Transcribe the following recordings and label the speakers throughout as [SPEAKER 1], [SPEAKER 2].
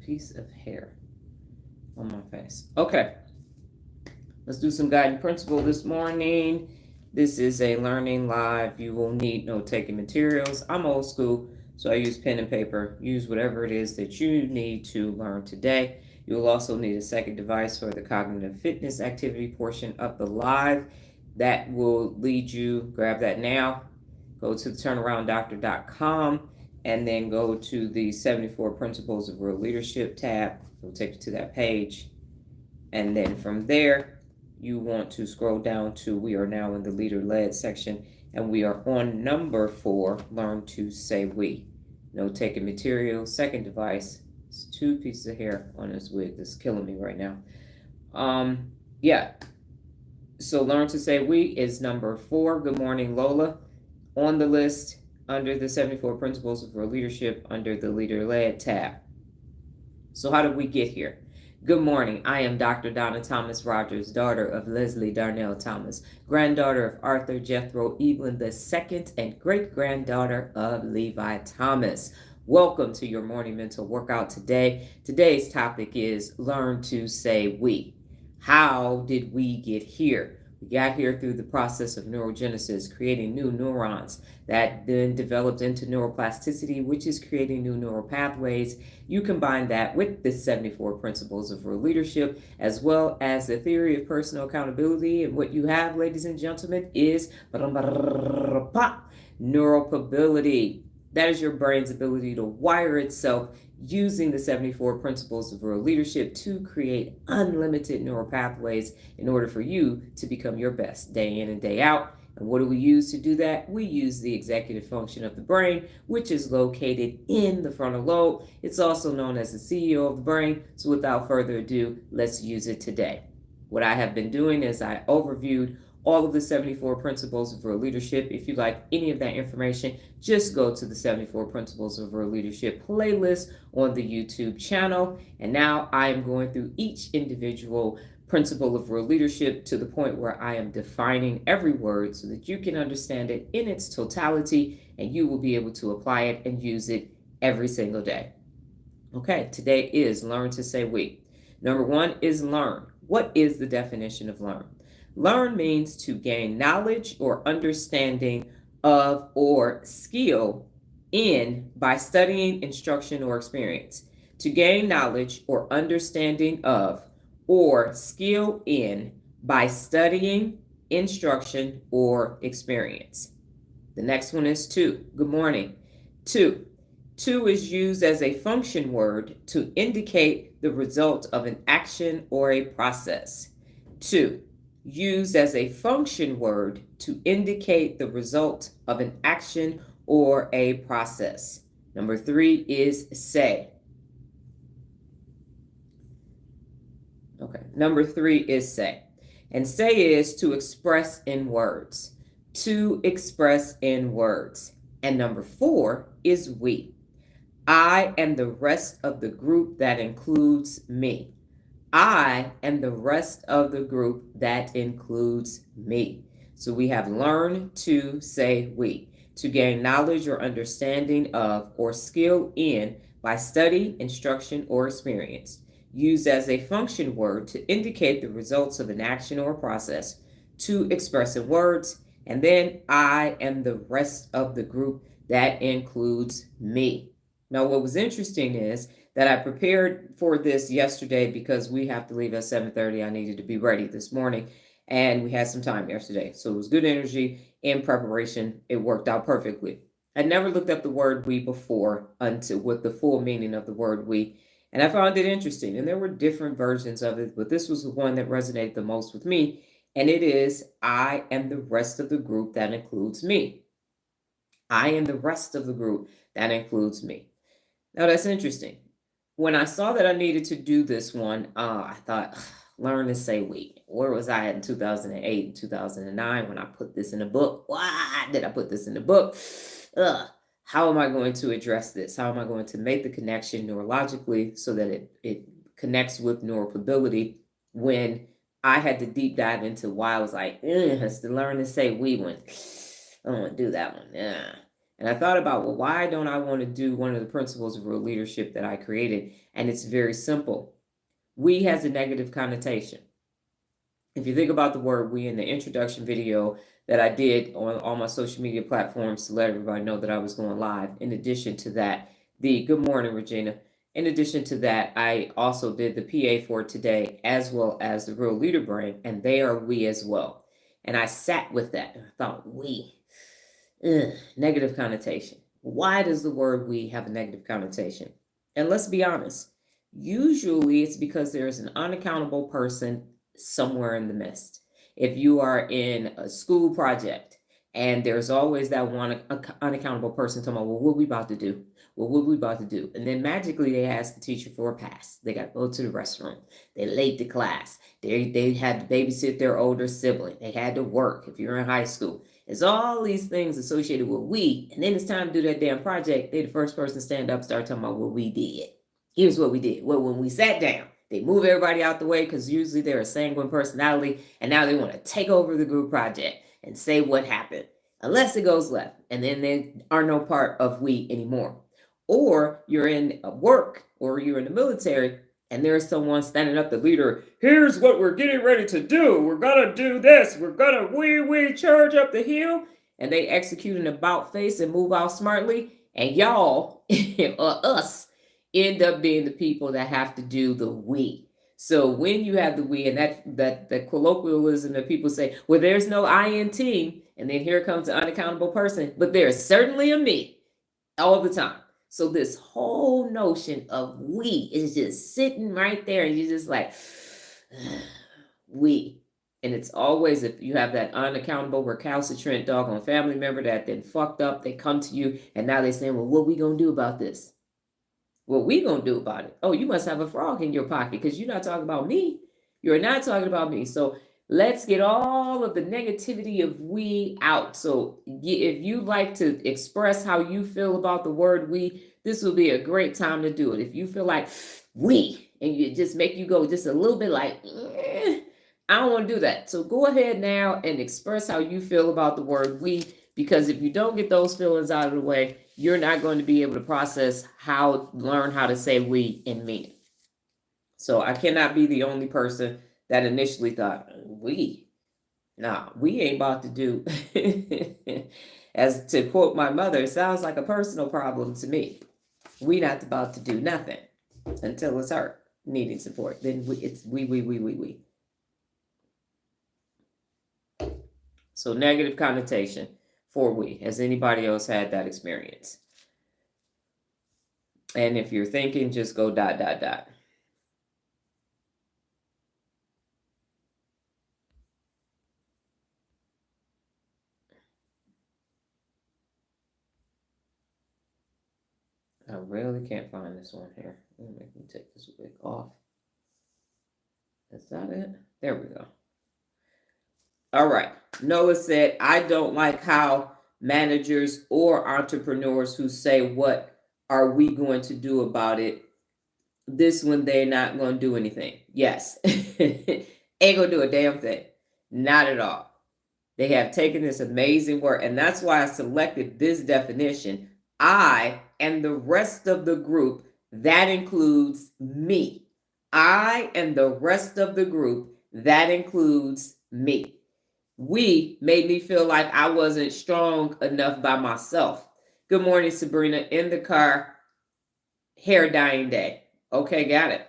[SPEAKER 1] piece of hair on my face. Okay, let's do some guiding principle this morning. This is a learning live. You will need note-taking materials. I'm old school, so I use pen and paper. Use whatever it is that you need to learn today. You will also need a second device for the cognitive fitness activity portion of the live. That will lead you, grab that now, go to turnarounddoctor.com, and then go to the 74 Principles of Real Leadership tab. It'll take you to that page. And then from there, you want to scroll down to, we are now in the leader-led section, and we are on number 4, learn to say we. Note-taking material, second device. It's 2 pieces of hair on this wig that's killing me right now. Yeah. So learn to say we is number 4. Good morning, Lola. On the list under the 74 Principles of Real Leadership under the Leader-Led tab. So how did we get here? Good morning. I am Dr. Donna Thomas-Rodgers, daughter of Leslie Darnell Thomas, granddaughter of Arthur Jethro Evelyn II, and great-granddaughter of Levi Thomas. Welcome to your morning mental workout today. Today's topic is learn to say we. How did we get here? We got here through the process of neurogenesis, creating new neurons that then developed into neuroplasticity, which is creating new neural pathways. You combine that with the 74 Principles of Real Leadership, as well as the theory of personal accountability. And what you have, ladies and gentlemen, is neuropability. That is your brain's ability to wire itself using the 74 Principles of Real Leadership to create unlimited neural pathways in order for you to become your best day in and day out. And what do we use to do that? We use the executive function of the brain, which is located in the frontal lobe. It's also known as the CEO of the brain. So without further ado, let's use it today. What I have been doing is I overviewed all of the 74 Principles of Real Leadership. If you'd like any of that information, just go to the 74 Principles of Real Leadership playlist on the YouTube channel. And now I am going through each individual principle of real leadership to the point where I am defining every word so that you can understand it in its totality and you will be able to apply it and use it every single day. Okay, today is learn to say we. Number 1 is learn. What is the definition of learn? Learn means to gain knowledge or understanding of or skill in by studying, instruction, or experience. To gain knowledge or understanding of or skill in by studying, instruction, or experience. The next one is to. Good morning. To. To is used as a function word to indicate the result of an action or a process. To. Used as a function word to indicate the result of an action or a process. Number 3 is say. Okay, number 3 is say. And say is to express in words. To express in words. And number 4 is we. I and the rest of the group that includes me. I and the rest of the group that includes me. So we have learn to say we. To gain knowledge or understanding of or skill in by study, instruction, or experience. Used as a function word to indicate the results of an action or process. To express in words. And then I and the rest of the group that includes me. Now, what was interesting is that I prepared for this yesterday because we have to leave at 7:30. I needed to be ready this morning, and we had some time yesterday. So it was good energy in preparation. It worked out perfectly. I never looked up the word we before until with the full meaning of the word we, and I found it interesting. And there were different versions of it, but this was the one that resonated the most with me, and it is I and the rest of the group that includes me. I and the rest of the group that includes me. Now, that's interesting. When I saw that I needed to do this one, I thought, learn to say we. Where was I in 2008 and 2009 when I put this in the book? Why did I put this in the book? How am I going to address this? How am I going to make the connection neurologically so that it connects with neuropability when I had to deep dive into why I was like, it's to learn to say we one. I don't want to do that one. Yeah. And I thought about, well, why don't I want to do one of the principles of real leadership that I created? And it's very simple. We has a negative connotation. If you think about the word we in the introduction video that I did on all my social media platforms to let everybody know that I was going live, in addition to that, good morning, Regina. In addition to that, I also did the PA for today as well as the Real Leader Brain, and they are we as well. And I sat with that and I thought, we, negative connotation. Why does the word we have a negative connotation? And let's be honest, usually it's because there's an unaccountable person somewhere in the midst. If you are in a school project and there's always that one unaccountable person talking about, well, what we about to do? Well, what we about to do? And then magically they ask the teacher for a pass. They got to go to the restroom. They're late to class. They had to babysit their older sibling. They had to work if you're in high school. It's all these things associated with we. And then it's time to do that damn project. They're the first person to stand up, start talking about what we did. Here's what we did. Well, when we sat down, they move everybody out the way because usually they're a sanguine personality, and now they want to take over the group project and say what happened, unless it goes left, and then they are no part of we anymore. Or you're in work, or you're in the military, and there's someone standing up, the leader, here's what we're getting ready to do. We're going to do this. We're going to we charge up the hill, and they execute an about face and move out smartly, and y'all, or us, end up being the people that have to do the we. So when you have the we, and that colloquialism that people say, well, there's no I in team, and then here comes an unaccountable person, but there's certainly a me all the time. So this whole notion of we is just sitting right there, and you're just like, we. And it's always, if you have that unaccountable, recalcitrant doggone family member that then fucked up, they come to you, and now they're saying, well, what we gonna do about this? What we gonna do about it? Oh, you must have a frog in your pocket because you're not talking about me. You're not talking about me. So let's get all of the negativity of we out. So if you like to express how you feel about the word we, this will be a great time to do it. If you feel like we, and you just make you go just a little bit like, I don't want to do that. So go ahead now and express how you feel about the word we, because if you don't get those feelings out of the way, you're not going to be able to learn how to say we and me. So I cannot be the only person that initially thought, we. Nah, we ain't about to do. As to quote my mother, it sounds like a personal problem to me. We not about to do nothing until it's her needing support. Then it's we. So negative connotation for we. Has anybody else had that experience? And if you're thinking, just go ... I really can't find this one here. Let me take this wig off. Is that it? There we go. All right. Noah said, I don't like how managers or entrepreneurs who say, what are we going to do about it? This one, they're not going to do anything. Yes. Ain't going to do a damn thing. Not at all. They have taken this amazing work, and that's why I selected this definition. I and the rest of the group, that includes me. I and the rest of the group, that includes me. We made me feel like I wasn't strong enough by myself. Good morning, Sabrina. In the car, hair dyeing day. Okay, got it.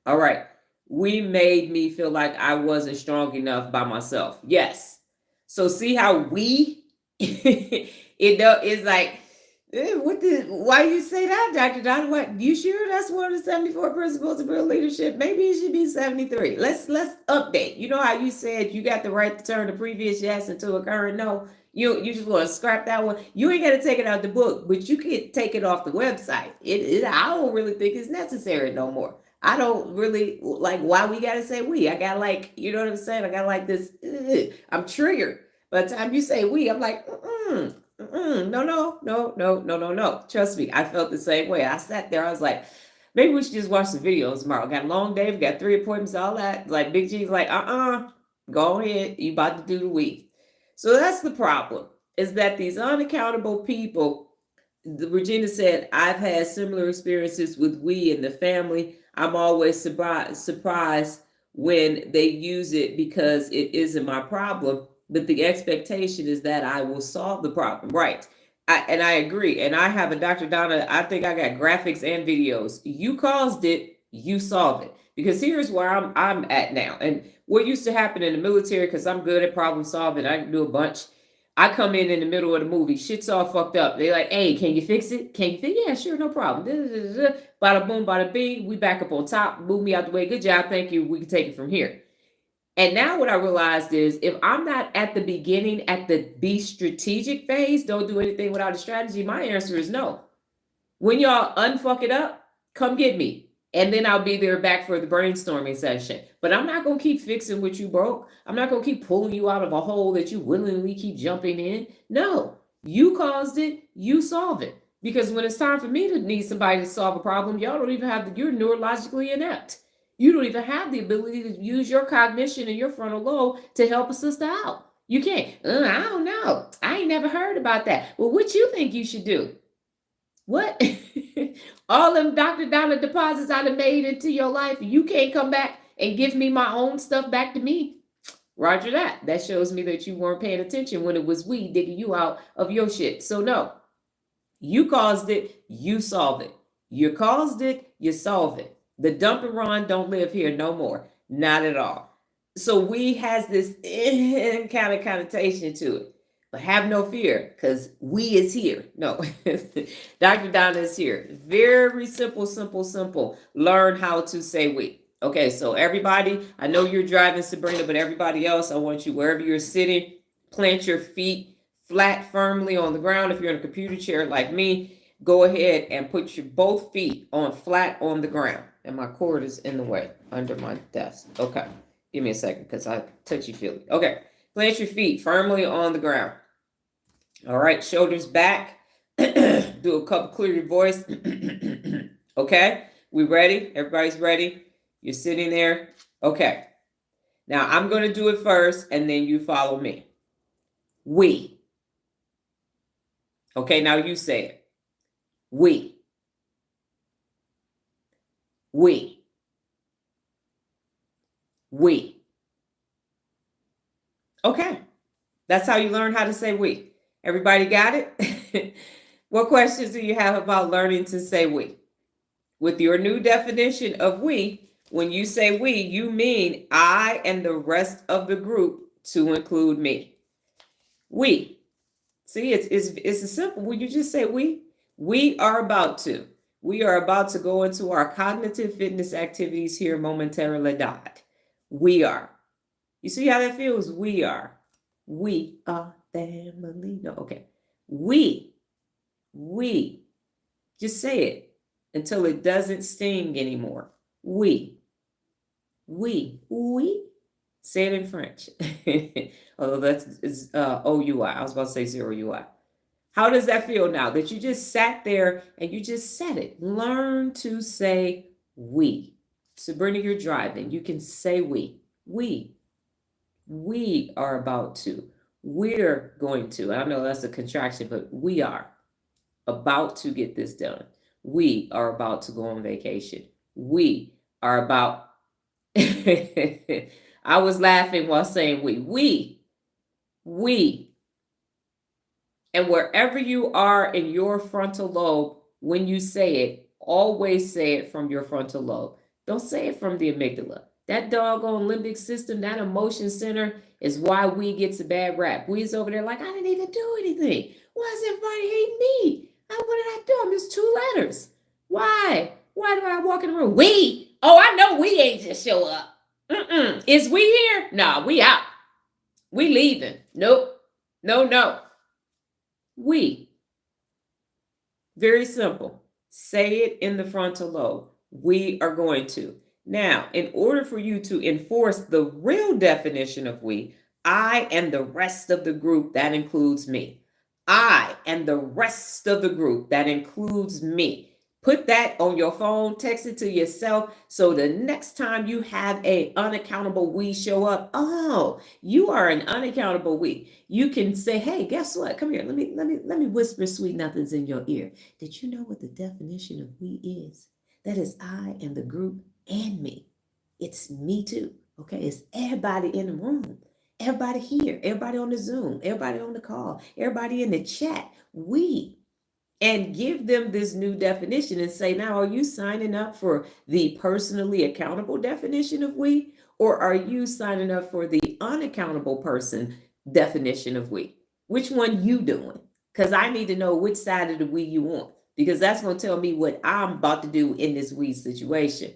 [SPEAKER 1] All right. We made me feel like I wasn't strong enough by myself. Yes. So see how we, it's like, why you say that, Dr. Don? What, you sure that's one of the 74 principles of real leadership? Maybe it should be 73. Let's update. You know how you said you got the right to turn the previous yes into a current no? You just want to scrap that one. You ain't got to take it out the book, but you can take it off the website. I don't really think it's necessary no more. I don't really like why we got to say we. I got like, you know what I'm saying? I got like this, I'm triggered. By the time you say we, I'm like, no. Trust me, I felt the same way. I sat there, I was like, maybe we should just watch the videos tomorrow. Got a long day, we got 3 appointments, all that. Like Big G's like, go ahead, you about to do the week. So that's the problem. is that these unaccountable people, Regina said, I've had similar experiences with we in the family. I'm always surprised when they use it because it isn't my problem, but the expectation is that I will solve the problem. Right. And I agree. And I have a Dr. Donna, I think I got graphics and videos. You caused it, you solve it. Because here's where I'm at now. And what used to happen in the military, because I'm good at problem solving, I can do a bunch. I come in the middle of the movie, shit's all fucked up. They're like, hey, can you fix it? Can you fix it? Yeah, sure, no problem. Bada boom, bada bing, we back up on top, move me out the way. Good job, thank you. We can take it from here. And now what I realized is if I'm not at the beginning, at the be strategic phase, don't do anything without a strategy, my answer is no. When y'all unfuck it up, come get me. And then I'll be there back for the brainstorming session. But I'm not going to keep fixing what you broke. I'm not going to keep pulling you out of a hole that you willingly keep jumping in. No, you caused it, you solve it. Because when it's time for me to need somebody to solve a problem, y'all don't even have, you're neurologically inept. You don't even have the ability to use your cognition and your frontal lobe to help a sister out. You can't. I don't know. I ain't never heard about that. Well, what you think you should do? What? All them Dr. Donna deposits I done made into your life, you can't come back and give me my own stuff back to me. Roger that. That shows me that you weren't paying attention when it was we digging you out of your shit. So no, you caused it, you solve it. You caused it, you solve it. The dump and run don't live here no more. Not at all. So we has this kind of connotation to it. But have no fear, because we is here. No, Dr. Donna is here. Very simple. Learn how to say we. Okay, so everybody, I know you're driving, Sabrina, but everybody else, I want you, wherever you're sitting, plant your feet flat firmly on the ground. If you're in a computer chair like me, go ahead and put your both feet on flat on the ground. And my cord is in the way under my desk. Okay, give me a second because I touchy-feely. Okay. Plant your feet firmly on the ground. All right, shoulders back. Do a couple, clear your voice. Okay, we ready? Everybody's ready? You're sitting there? Okay. Now I'm going to do it first and then you follow me. We. Okay, now you say it. We. We. We. Okay, that's how you learn how to say we. Everybody got it? What questions do you have about learning to say we? With your new definition of we, when you say we, you mean I and the rest of the group to include me. We. See, it's as simple. When you just say we are about to. We are about to go into our cognitive fitness activities here momentarily. We are. You see how that feels? We are. We are family. No, okay. We. Just say it until it doesn't sting anymore. We. Say it in French. Although that's O-U-I. I was about to say zero-U-I. How does that feel now that you just sat there and you just said it? Learn to say we. Sabrina, you're driving. You can say we. We are about to. We're going to. I know that's a contraction, but we are about to get this done. We are about to go on vacation. We are about. I was laughing while saying we. And wherever you are in your frontal lobe, when you say it, always say it from your frontal lobe. Don't say it from the amygdala. That doggone limbic system, that emotion center is why we gets a bad rap. We's over there like, I didn't even do anything. Why is everybody hating me? What did I do? I missed 2 letters. Why? Why do I walk in the room? We? Oh, I know we ain't just show up. Is we here? Nah, we out. We leaving. Nope. No. We. Very simple. Say it in the frontal lobe. We are going to. Now, in order for you to enforce the real definition of we, I and the rest of the group, that includes me. I and the rest of the group, that includes me. Put that on your phone, text it to yourself. So the next time you have a unaccountable we show up, oh, you are an unaccountable we. You can say, hey, guess what? Come here. Let me whisper sweet nothings in your ear. Did you know what the definition of we is? That is I and the group and me. It's me too. Okay. It's everybody in the room. Everybody here, everybody on the Zoom, everybody on the call, everybody in the chat. We. And give them this new definition and say, now, are you signing up for the personally accountable definition of we? Or are you signing up for the unaccountable person definition of we? Which one you doing? Because I need to know which side of the we you want, because that's going to tell me what I'm about to do in this we situation.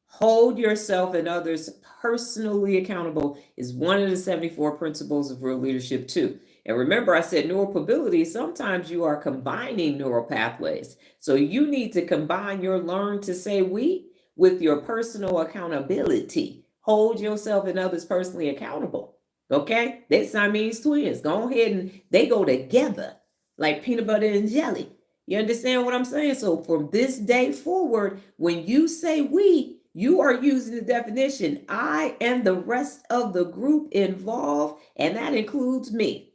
[SPEAKER 1] Hold yourself and others personally accountable is one of the 74 principles of real leadership too. And remember, I said neuropability, sometimes you are combining neural pathways. So you need to combine your learn to say we with your personal accountability. Hold yourself and others personally accountable. Okay? They're Siamese twins. Go ahead and they go together like peanut butter and jelly. You understand what I'm saying? So from this day forward, when you say we, you are using the definition I and the rest of the group involved, and that includes me.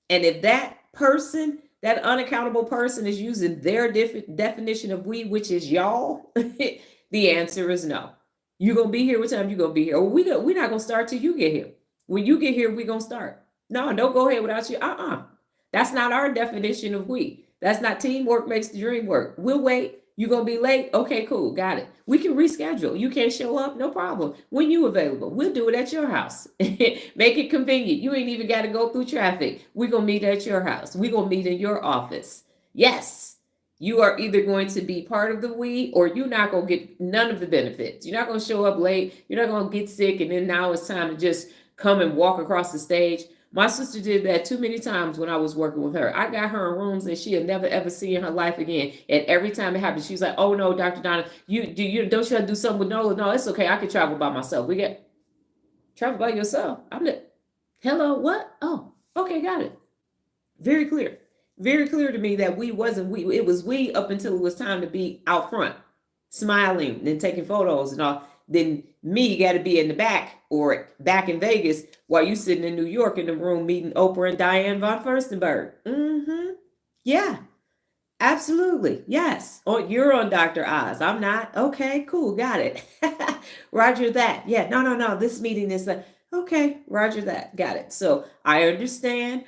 [SPEAKER 1] And if that person, that unaccountable person, is using their definition of we, which is y'all, the answer is no. You're going to be here. What time you going to be here? Or we're not going to start till you get here. When you get here, we're going to start. No, don't go ahead without you. That's not our definition of we. That's not teamwork makes the dream work. We'll wait. You're going to be late? Okay, cool. Got it. We can reschedule. You can't show up? No problem. When you available, we'll do it at your house. Make it convenient. You ain't even got to go through traffic. We're going to meet at your house. We're going to meet in your office. Yes. You are either going to be part of the we, or you're not going to get none of the benefits. You're not going to show up late. You're not going to get sick. And then now it's time to just come and walk across the stage. My sister did that too many times when I was working with her. I got her in rooms that she had never ever seen in her life again. And every time it happened, she was like, "Oh no, Dr. Donna, don't you have to do something with Nola? No, it's okay. I can travel by myself." We get travel by yourself. I'm the hello, what? Oh, okay, got it. Very clear. Very clear to me that we wasn't we. It was we up until it was time to be out front, smiling and taking photos and all. Then me got to be in the back or back in Vegas while you sitting in New York in the room meeting Oprah and Diane von Furstenberg. Yeah, absolutely. Yes. Oh, you're on Dr. Oz. I'm not. Okay, cool. Got it. Roger that. Yeah, no. This meeting is okay, Roger that. Got it. So I understand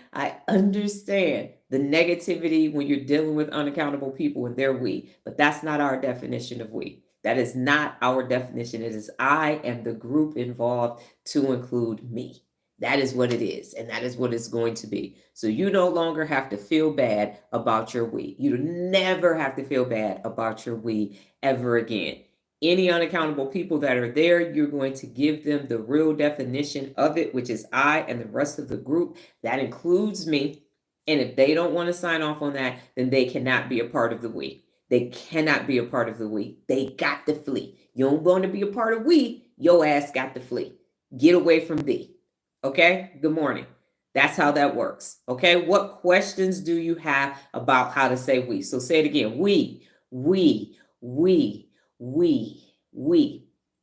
[SPEAKER 1] the negativity when you're dealing with unaccountable people and their we, but that's not our definition of we. That is not our definition. It is I and the group involved to include me. That is what it is, and that is what it's going to be. So you no longer have to feel bad about your we. You never have to feel bad about your we ever again. Any unaccountable people that are there, you're going to give them the real definition of it, which is I and the rest of the group. That includes me. And if they don't want to sign off on that, then they cannot be a part of the we. They cannot be a part of the we. They got to flee. You don't want to be a part of we, your ass got to flee. Get away from thee. Okay? Good morning. That's how that works. Okay? What questions do you have about how to say we? So say it again. We.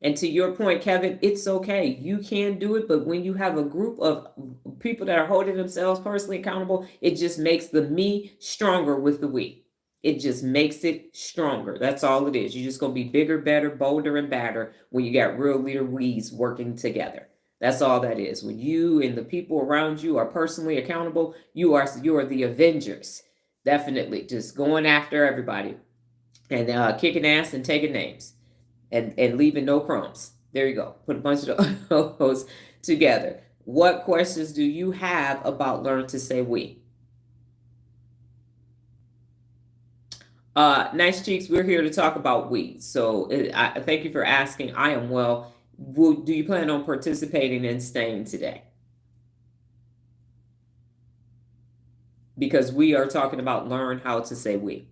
[SPEAKER 1] And to your point, Kevin, it's okay. You can do it, but when you have a group of people that are holding themselves personally accountable, it just makes the me stronger with the we. It just makes it stronger. That's all it is. You're just going to be bigger, better, bolder, and badder when you got real leader we's working together. That's all that is. When you and the people around you are personally accountable, you are the Avengers. Definitely. Just going after everybody and kicking ass and taking names and leaving no crumbs. There you go. Put a bunch of those together. What questions do you have about learn to say we? Nice Cheeks, we're here to talk about we. So I thank you for asking. I am well. Do you plan on participating and staying today? Because we are talking about learn how to say we.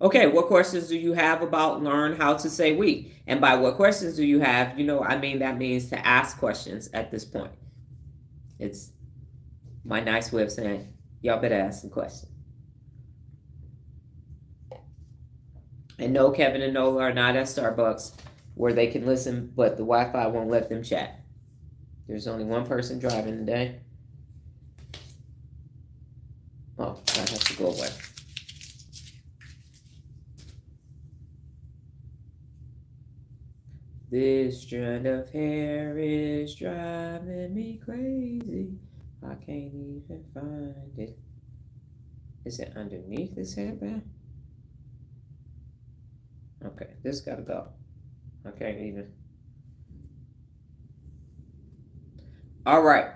[SPEAKER 1] Okay, what questions do you have about learn how to say we? And by what questions do you have, that means to ask questions at this point. It's my nice way of saying, y'all better ask some questions. And no, Kevin and Nola are not at Starbucks where they can listen, but the Wi-Fi won't let them chat. There's only one person driving today. Oh, that has to go away. This strand of hair is driving me crazy. I can't even find it. Is it underneath this headband? Okay, this gotta go. I can't even. All right.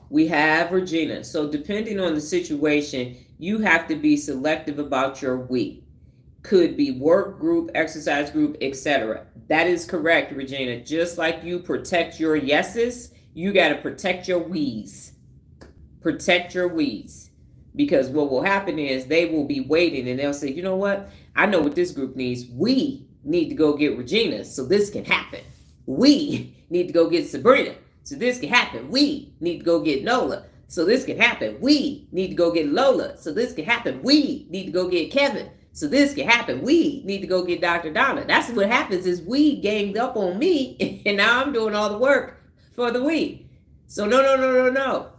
[SPEAKER 1] We have Regina. So depending on the situation, you have to be selective about your we. Could be work group, exercise group, etc. That is correct, Regina. Just like you protect your yeses, you got to protect your we's. Protect your we's. Because what will happen is they will be waiting and they'll say, you know what? I know what this group needs. We need to go get Regina so this can happen. We need to go get Sabrina so this can happen. We need to go get Nola so this can happen. We need to go get Lola so this can happen. We need to go get Kevin so this can happen. We need to go get Dr. Donna. That's what happens is we ganged up on me and now I'm doing all the work for the we. So no.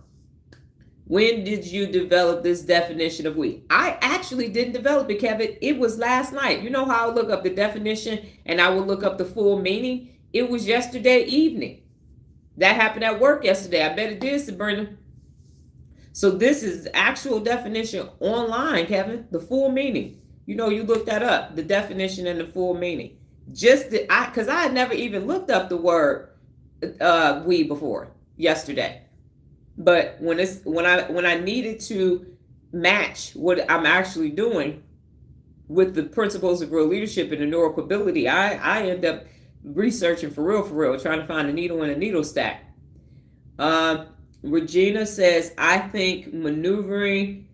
[SPEAKER 1] When did you develop this definition of we? I actually didn't develop it, Kevin. It was last night. You know how I look up the definition and I will look up the full meaning? It was yesterday evening. That happened at work yesterday. I bet it did, Sabrina. So this is actual definition online, Kevin. The full meaning. You know, you looked that up, the definition and the full meaning. Because I had never even looked up the word we before yesterday. But when I needed to match what I'm actually doing with the principles of real leadership and the neuropability, I end up researching for real, trying to find a needle in a needle stack. Regina says, I think maneuvering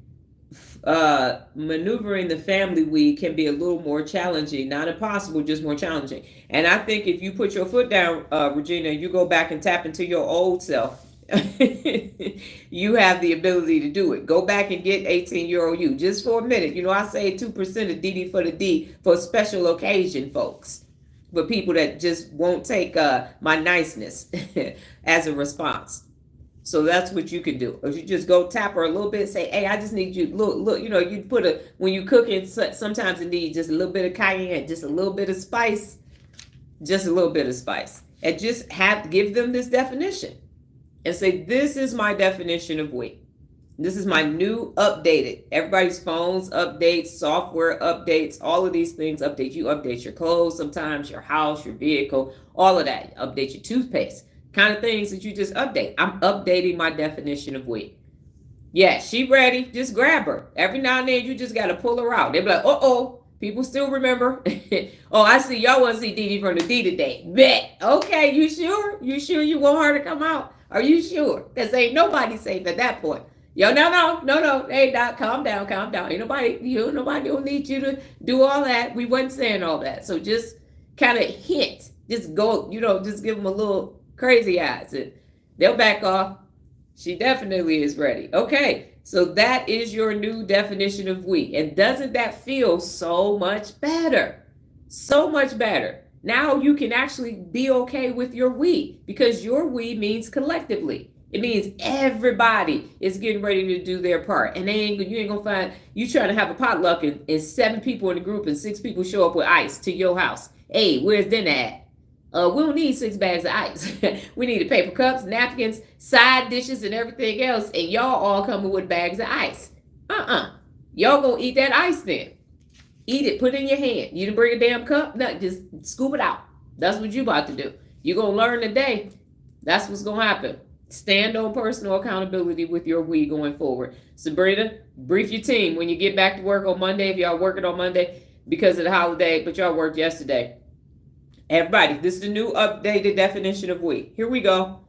[SPEAKER 1] the family we can be a little more challenging, not impossible, just more challenging. And I think if you put your foot down, Regina, you go back and tap into your old self. You have the ability to do it. Go back and get 18-year-old you just for a minute. You know, I say 2% of DD for the D for special occasion folks, for people that just won't take my niceness as a response. So that's what you can do. Or you just go tap her a little bit, say, hey, I just need you, look, you know, you put when you cook it, sometimes it needs just a little bit of cayenne, just a little bit of spice, and just give them this definition. And say, this is my definition of we. This is my new updated. Everybody's phones updates, software updates, all of these things update. You update your clothes sometimes, your house, your vehicle, all of that. You update your toothpaste, kind of things that you just update. I'm updating my definition of we. Yeah, she ready. Just grab her. Every now and then you just got to pull her out. They'll be like, uh-oh, people still remember. Oh, I see y'all want to see Dee Dee from the D today. Bet. Okay, you sure? You sure you want her to come out? Are you sure? Because ain't nobody safe at that point. Yo, no. Hey, Doc, calm down. Ain't nobody don't need you to do all that. We wasn't saying all that. So just kind of hint. Just go, just give them a little crazy eyes. And they'll back off. She definitely is ready. Okay, so that is your new definition of we. And doesn't that feel so much better? So much better. Now you can actually be okay with your we, because your we means collectively. It means everybody is getting ready to do their part. And you ain't gonna find you trying to have a potluck and 7 people in the group and 6 people show up with ice to your house. Hey, where's dinner at? We don't need 6 bags of ice. We need paper cups, napkins, side dishes, and everything else. And y'all all coming with bags of ice. Y'all gonna eat that ice then. Eat it, put it in your hand. You didn't bring a damn cup? No, just scoop it out. That's what you about to do. You're going to learn today. That's what's going to happen. Stand on personal accountability with your we going forward. Sabrina, brief your team when you get back to work on Monday, if y'all working on Monday because of the holiday, but y'all worked yesterday. Everybody, this is the new updated definition of we. Here we go.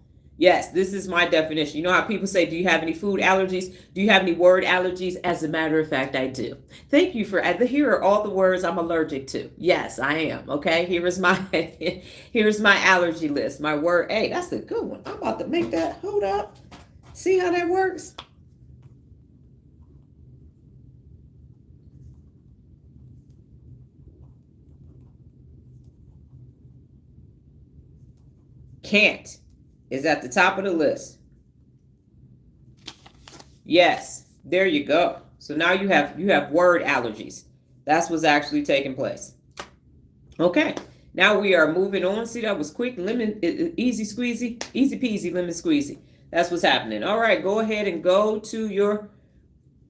[SPEAKER 1] Yes, this is my definition. You know how people say, do you have any food allergies? Do you have any word allergies? As a matter of fact, I do. Thank you here are all the words I'm allergic to. Yes, I am. Okay, here's my allergy list. My word, hey, that's a good one. I'm about to make that. Hold up. See how that works? Can't is at the top of the list. Yes, there you go. So now you have word allergies. That's what's actually taking place. Okay, now we are moving on. See, that was quick, easy squeezy, easy peasy, lemon squeezy. That's what's happening. All right, go ahead and go to your.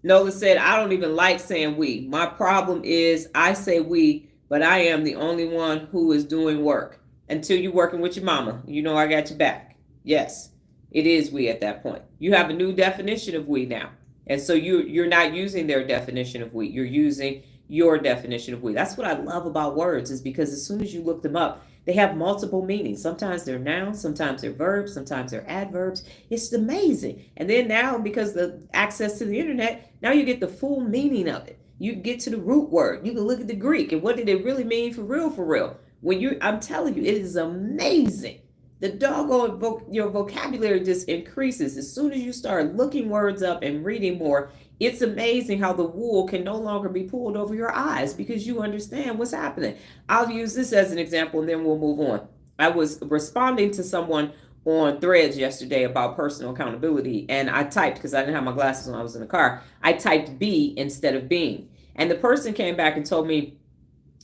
[SPEAKER 1] Nola said, I don't even like saying we. My problem is I say we, but I am the only one who is doing work. Until you're working with your mama, you know I got your back. Yes, it is we at that point. You have a new definition of we now. And so you're not using their definition of we. You're using your definition of we. That's what I love about words, is because as soon as you look them up, they have multiple meanings. Sometimes they're nouns, sometimes they're verbs, sometimes they're adverbs. It's amazing. And then now, because the access to the internet, now you get the full meaning of it. You get to the root word. You can look at the Greek and what did it really mean for real, for real. I'm telling you, it is amazing. The doggone your vocabulary just increases as soon as you start looking words up and reading more. It's amazing how the wool can no longer be pulled over your eyes because you understand what's happening. I'll use this as an example and then we'll move on. I was responding to someone on Threads yesterday about personal accountability, and I typed, because I didn't have my glasses when I was in the car, I typed be instead of being. And the person came back and told me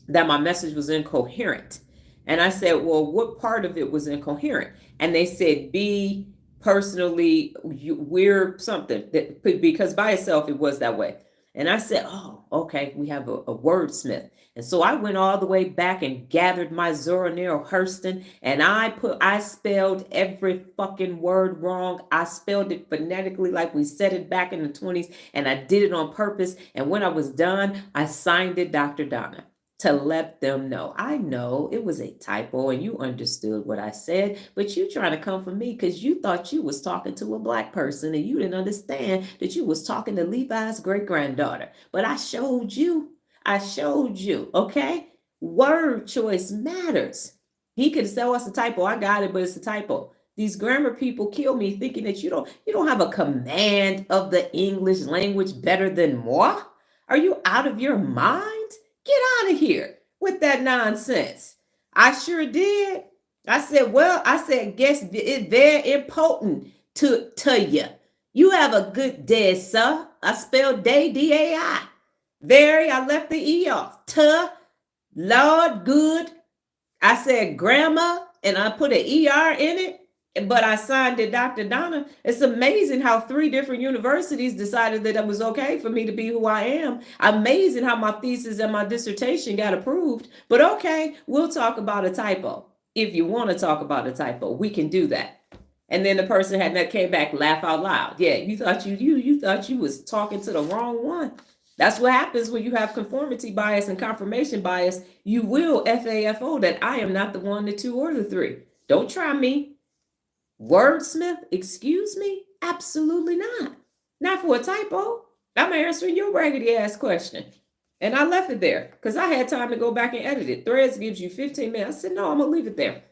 [SPEAKER 1] that my message was incoherent. And I said, well, what part of it was incoherent? And they said, be personally, we're something, that because by itself, it was that way. And I said, oh, okay, we have a wordsmith. And so I went all the way back and gathered my Zora Neale Hurston, and I spelled every fucking word wrong. I spelled it phonetically like we said it back in the 20s, and I did it on purpose. And when I was done, I signed it Dr. Donna, to let them know. I know it was a typo and you understood what I said, but you trying to come for me because you thought you was talking to a black person and you didn't understand that you was talking to Levi's great-granddaughter. But I showed you, okay? Word choice matters. He could say, oh, it's a typo. I got it, but it's a typo. These grammar people kill me thinking that you don't have a command of the English language better than moi. Are you out of your mind? Get out of here with that nonsense. I sure did. I said, guess it's very important to you. You have a good day, sir. I spelled day, D-A-I. Very, I left the E off. Lord, good. I said grammar, and I put an E-R in it. But I signed it Dr. Donna. It's amazing how 3 different universities decided that it was okay for me to be who I am. Amazing how my thesis and my dissertation got approved. But okay, we'll talk about a typo. If you want to talk about a typo, we can do that. And then the person that came back, laugh out loud. Yeah, you thought you was talking to the wrong one. That's what happens when you have conformity bias and confirmation bias. You will FAFO that I am not the 1, the 2, or the 3. Don't try me. Wordsmith, excuse me? Absolutely not. Not for a typo. I'm answering your raggedy ass question. And I left it there because I had time to go back and edit it. Threads gives you 15 minutes. I said, no, I'm going to leave it there.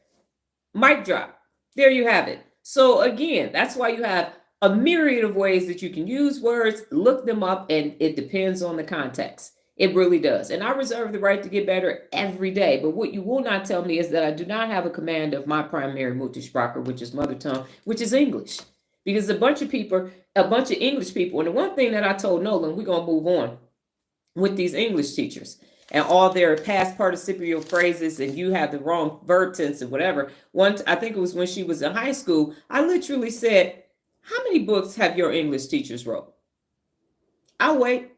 [SPEAKER 1] Mic drop. There you have it. So again, that's why you have a myriad of ways that you can use words, look them up, and it depends on the context. It really does. And I reserve the right to get better every day. But what you will not tell me is that I do not have a command of my primary Muttersprache, which is mother tongue, which is English. Because a bunch of English people, and the one thing that I told Nolan, we're going to move on with these English teachers and all their past participial phrases, and you have the wrong verb tense and whatever. I think it was when she was in high school, I literally said, how many books have your English teachers wrote? I'll wait.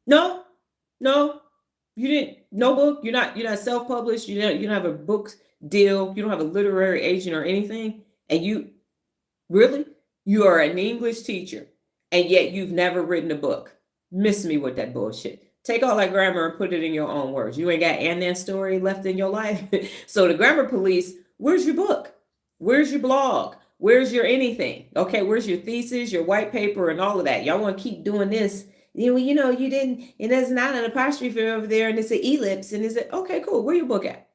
[SPEAKER 1] No, you didn't. No book. You're not self-published. You don't have a book deal. You don't have a literary agent or anything. And you are an English teacher, and yet you've never written a book. Miss me with that bullshit. Take all that grammar and put it in your own words. You ain't got that story left in your life. So the grammar police, where's your book? Where's your blog? Where's your anything? Okay, where's your thesis, your white paper, and all of that? Y'all want to keep doing this. You didn't, and there's not an apostrophe over there, and it's an ellipse, and it's okay, cool. Where your book at?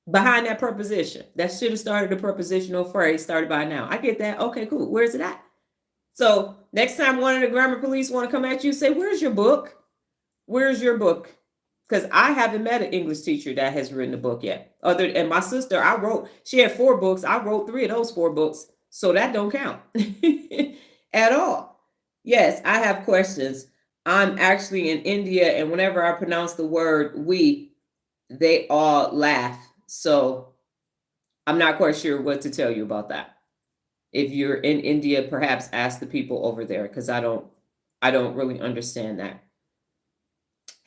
[SPEAKER 1] Behind that preposition. That should have started a prepositional phrase started by now. I get that. Okay, cool. Where's it at? So next time one of the grammar police want to come at you, say, where's your book? Where's your book? because I haven't met an English teacher that has written a book yet. And my sister, she had 4 books. I wrote 3 of those 4 books. So that don't count at all. Yes, I have questions. I'm actually in India, and whenever I pronounce the word we, they all laugh. So I'm not quite sure what to tell you about that. If you're in India, perhaps ask the people over there, because I don't really understand that.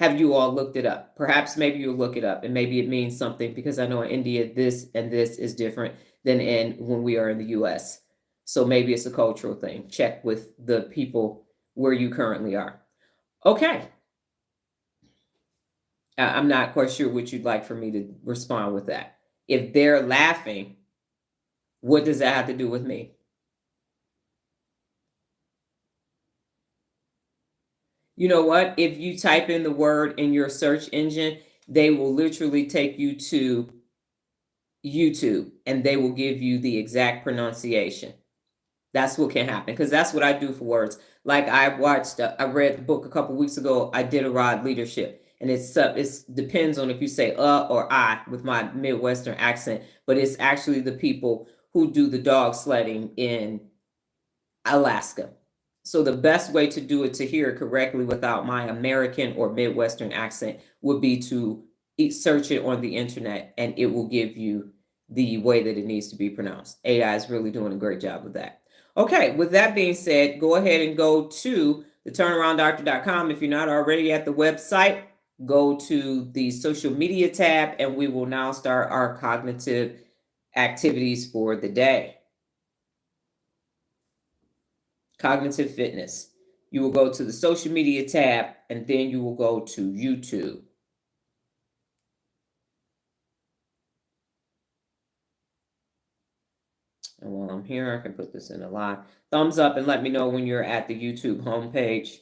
[SPEAKER 1] Have you all looked it up? Perhaps maybe you'll look it up and maybe it means something, because I know in India this and this is different than when we are in the US. So maybe it's a cultural thing. Check with the people where you currently are. Okay. I'm not quite sure what you'd like for me to respond with that. If they're laughing, what does that have to do with me? You know what? If you type in the word in your search engine, they will literally take you to YouTube and they will give you the exact pronunciation. That's what can happen, because that's what I do for words. Like I read the book a couple weeks ago, Iditarod Leadership, and it depends on if you say or I with my Midwestern accent, but it's actually the people who do the dog sledding in Alaska. So the best way to do it, to hear it correctly without my American or Midwestern accent, would be to search it on the internet, and it will give you the way that it needs to be pronounced. AI is really doing a great job with that. Okay, with that being said, go ahead and go to theturnarounddoctor.com. If you're not already at the website, go to the social media tab, and we will now start our cognitive activities for the day. Cognitive fitness. You will go to the social media tab, and then you will go to YouTube. And while I'm here, I can put this in a live. Thumbs up and let me know when you're at the YouTube homepage.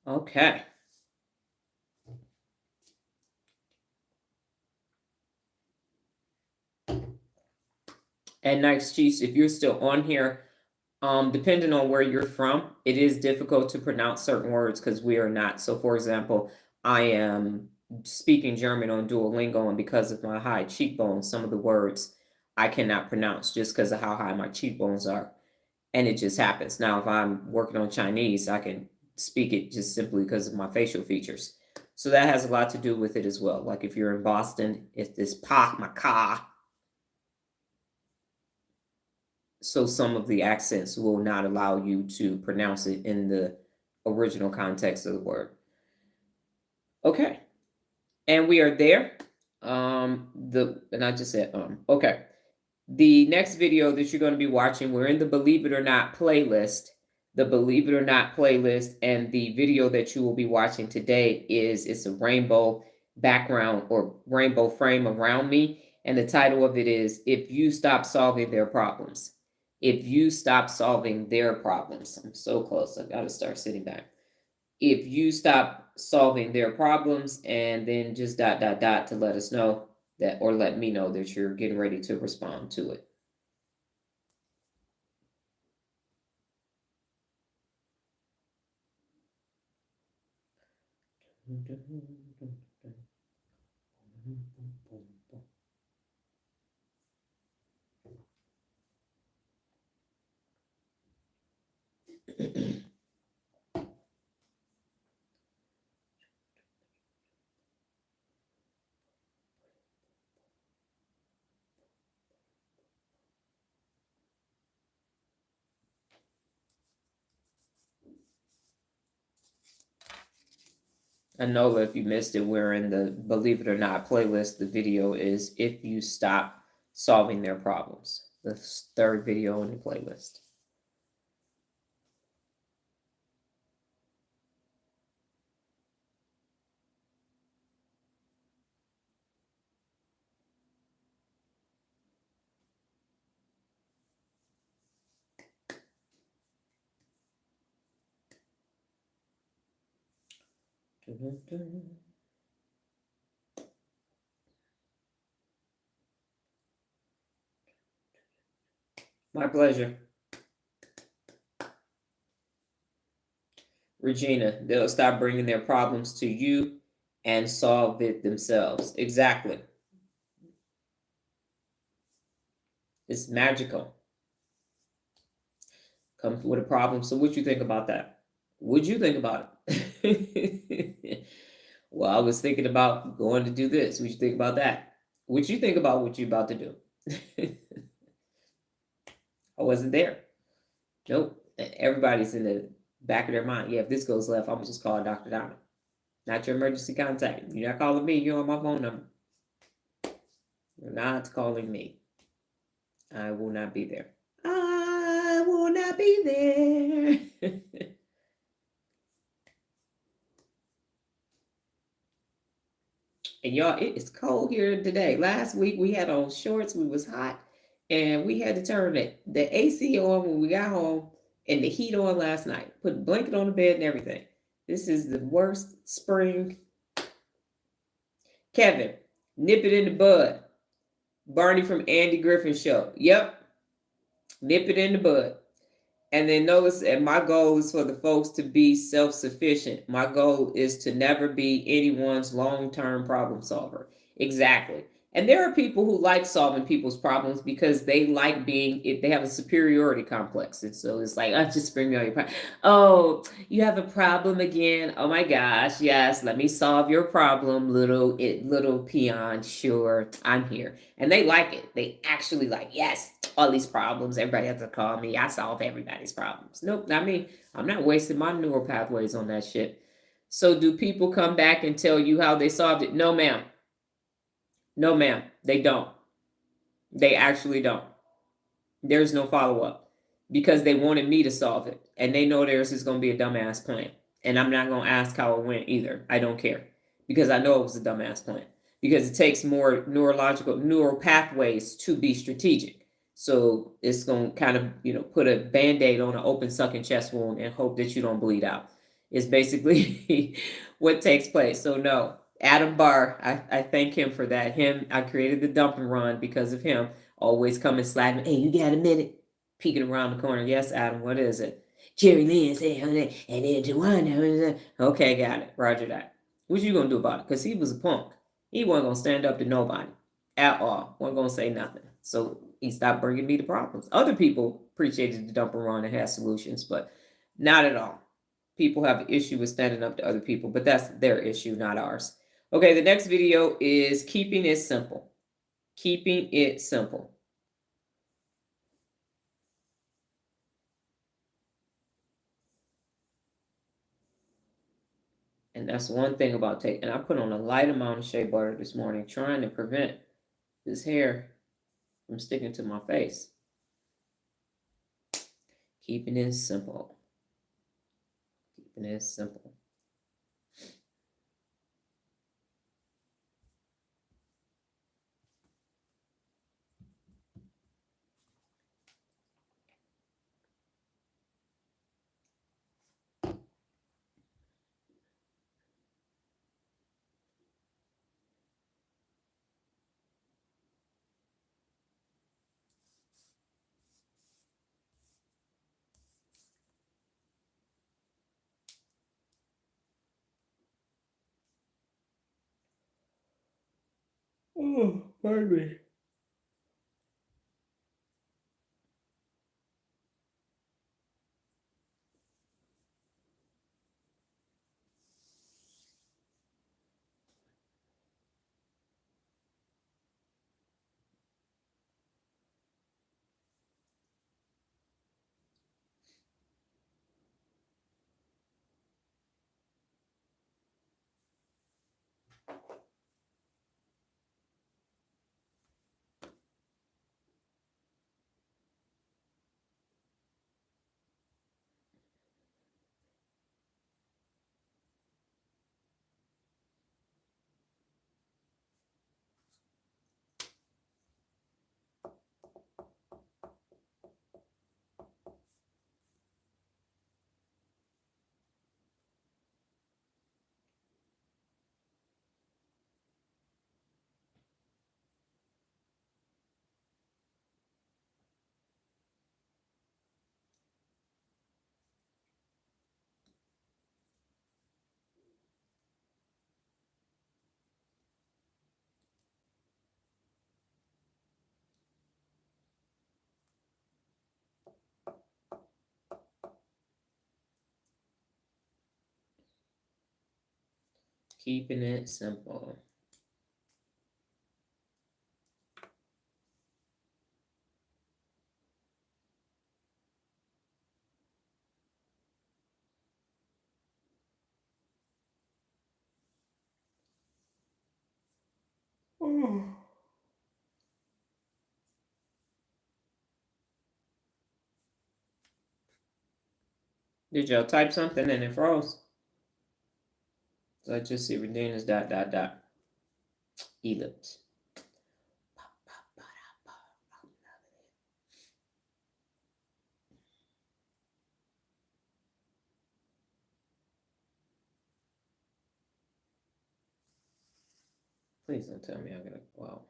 [SPEAKER 1] Okay. And nice, Chiefs, if you're still on here, depending on where you're from, it is difficult to pronounce certain words because we are not. So, for example, I am speaking German on Duolingo, and because of my high cheekbones, some of the words I cannot pronounce just because of how high my cheekbones are. And it just happens. Now, if I'm working on Chinese, I can speak it just simply because of my facial features. So that has a lot to do with it as well. Like if you're in Boston, it's this pa, my ka. So some of the accents will not allow you to pronounce it in the original context of the word. Okay. And we are there. And I just said, okay. The next video that you're going to be watching, we're in the Believe It or Not playlist. The Believe It or Not playlist, and the video that you will be watching today it's a rainbow background or rainbow frame around me. And the title of it is If You Stop Solving Their Problems. If you stop solving their problems. I'm so close. I got to start sitting back. If you stop solving their problems, and then just ... to let us know that, or let me know that you're getting ready to respond to it. I know if you missed it, we're in the Believe It or Not playlist. The video is If You Stop Solving Their Problems, the third video in the playlist. My pleasure. Regina, they'll stop bringing their problems to you and solve it themselves. Exactly. It's magical. Come with a problem. So what you think about that? What'd you think about it? Well, I was thinking about going to do this. What you think about that? What you think about what you're about to do? I wasn't there. Nope. Everybody's in the back of their mind. Yeah, if this goes left, I'm gonna just call Dr. Donna. Not your emergency contact. You're not calling me. You're on my phone number. You're not calling me. I will not be there. I will not be there. And y'all, it is cold here today. Last week we had on shorts. We was hot, and we had to turn the AC on when we got home, and the heat on last night. Put a blanket on the bed and everything. This is the worst spring. Kevin, nip it in the bud. Barney from Andy Griffin Show. Yep, nip it in the bud. And then notice, and my goal is for the folks to be self-sufficient. My goal is to never be anyone's long-term problem solver. Exactly. And there are people who like solving people's problems because they like they have a superiority complex. And so it's like, I just bring me all your problem. Oh, you have a problem again? Oh my gosh, yes, let me solve your problem, little peon. Sure, I'm here. And they like it. They actually like, yes, all these problems. Everybody has to call me. I solve everybody's problems. Nope, not me. I'm not wasting my neural pathways on that shit. So do people come back and tell you how they solved it? No, ma'am. No, ma'am. They don't. They actually don't. There's no follow up because they wanted me to solve it. And they know theirs is going to be a dumbass plan. And I'm not going to ask how it went either. I don't care because I know it was a dumbass plan because it takes more neural pathways to be strategic. So it's going to kind of, put a band-aid on an open sucking chest wound and hope that you don't bleed out. It's basically what takes place. So no, Adam Barr, I thank him for that. I created the dump and run because of him. Always coming slapping. Hey, you got a minute? Peeking around the corner. Yes, Adam, what is it? Jerry Lynn said, and then Tawana. Okay, got it. Roger that. What you gonna do about it? Because he was a punk. He wasn't gonna stand up to nobody at all. Wasn't gonna say nothing. So he stopped bringing me the problems. Other people appreciated the dump and run and had solutions, but not at all. People have an issue with standing up to other people, but that's their issue, not ours. Okay, the next video is keeping it simple. Keeping it simple. And that's one thing about taking. I put on a light amount of shea butter this morning, trying to prevent this hair from sticking to my face. Keeping it simple. Keeping it simple. Oh, pardon me. Keeping it simple. Did y'all type something and it froze? So I just see Regina's ... ellipse. Please don't tell me I gotta, wow.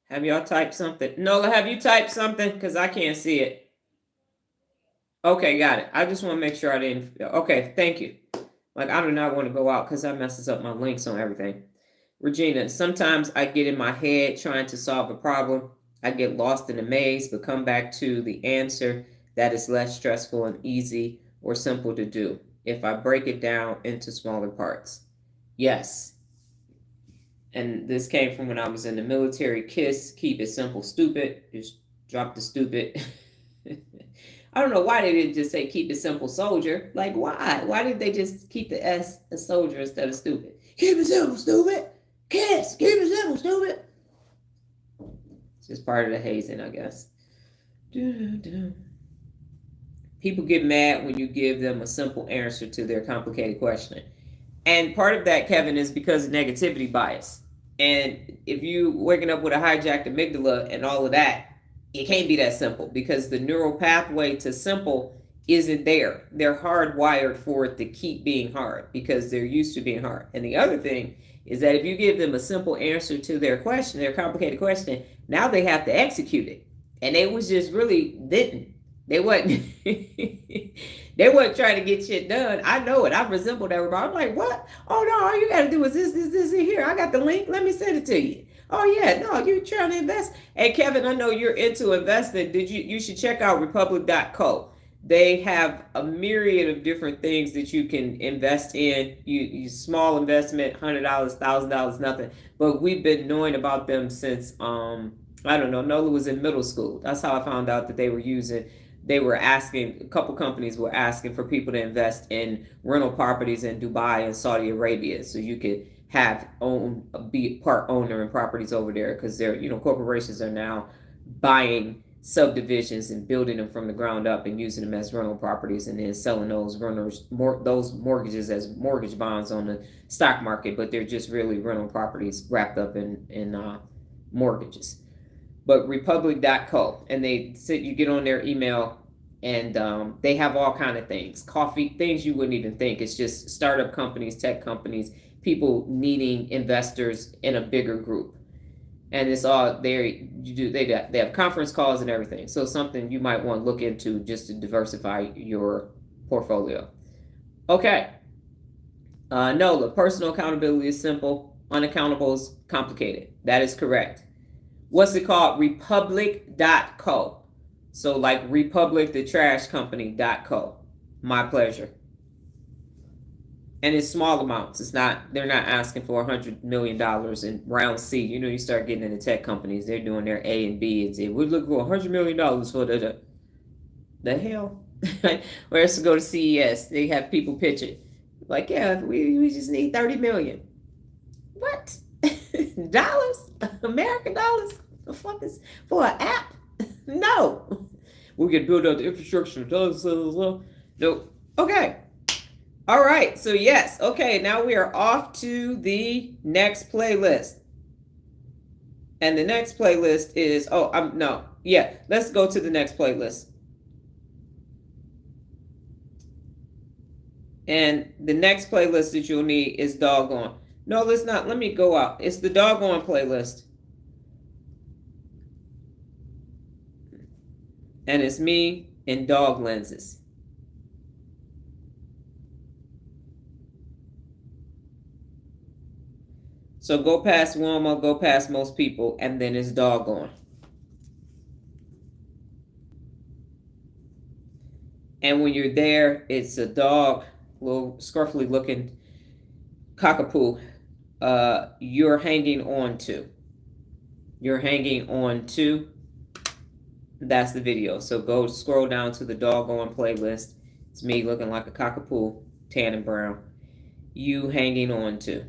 [SPEAKER 1] Have y'all typed something? Nola, have you typed something? Because I can't see it. Okay, got it. I just want to make sure I didn't. Okay, thank you. Like, I do not want to go out because that messes up my links on everything. Regina, sometimes I get in my head trying to solve a problem. I get lost in a maze, but come back to the answer that is less stressful and easy or simple to do if I break it down into smaller parts. Yes. And this came from when I was in the military. KISS, keep it simple, stupid. Just drop the stupid. I don't know why they didn't just say keep it simple, soldier. Like, why? Why did they just keep the S a soldier instead of stupid? Keep it simple, stupid. KISS, keep it simple, stupid. It's just part of the hazing, I guess. People get mad when you give them a simple answer to their complicated question. And part of that, Kevin, is because of negativity bias. And if you waking up with a hijacked amygdala and all of that, it can't be that simple because the neural pathway to simple isn't there. They're hardwired for it to keep being hard because they're used to being hard. And the other thing is that if you give them a simple answer to their question, their complicated question, now they have to execute it. And they was just really didn't. They wasn't they wasn't trying to get shit done. I know it. I resembled everybody. I'm like, what? Oh no, all you gotta do is this here. I got the link. Let me send it to you. Oh yeah, no, you're trying to invest. Hey Kevin, I know you're into investing. You should check out republic.co. They have a myriad of different things that you can invest in. You small investment, $100, $1,000, nothing. But we've been knowing about them since I don't know, Nola was in middle school. That's how I found out that they were asking, a couple companies were asking for people to invest in rental properties in Dubai and Saudi Arabia so you could be part owner in properties over there because they're, corporations are now buying subdivisions and building them from the ground up and using them as rental properties and then selling those those mortgages as mortgage bonds on the stock market, but they're just really rental properties wrapped up in mortgages. But republic.co, and you get on their email and they have all kind of things, coffee, things you wouldn't even think. It's just startup companies, tech companies, people needing investors in a bigger group. And it's all they have conference calls and everything. So something you might want to look into just to diversify your portfolio. Okay. Nola, personal accountability is simple. Unaccountable is complicated. That is correct. What's it called? Republic.co. So like Republic, the trash company.co. My pleasure. And it's small amounts. They're not asking for $100 million in round C. You start getting into tech companies, they're doing their A and B and say, we're looking for $100 million for the hell? Whereas to go to CES, they have people pitch it. Like, yeah, we just need 30 million. What? Dollars? American dollars? The fuck is for an app? No. We can build out the infrastructure. No. Okay. All right. So yes. Okay. Now we are off to the next playlist. And the next playlist is let's go to the next playlist. And the next playlist that you'll need is Doggone. No, let's not. Let me go out. It's the Doggone playlist. And it's me in dog lenses. So go past Walmart, go past most people, and then it's doggone. And when you're there, it's a dog, little scruffy looking cockapoo. You're hanging on to. You're hanging on to. That's the video. So go scroll down to the doggone playlist. It's me looking like a cockapoo, tan and brown. You hanging on to.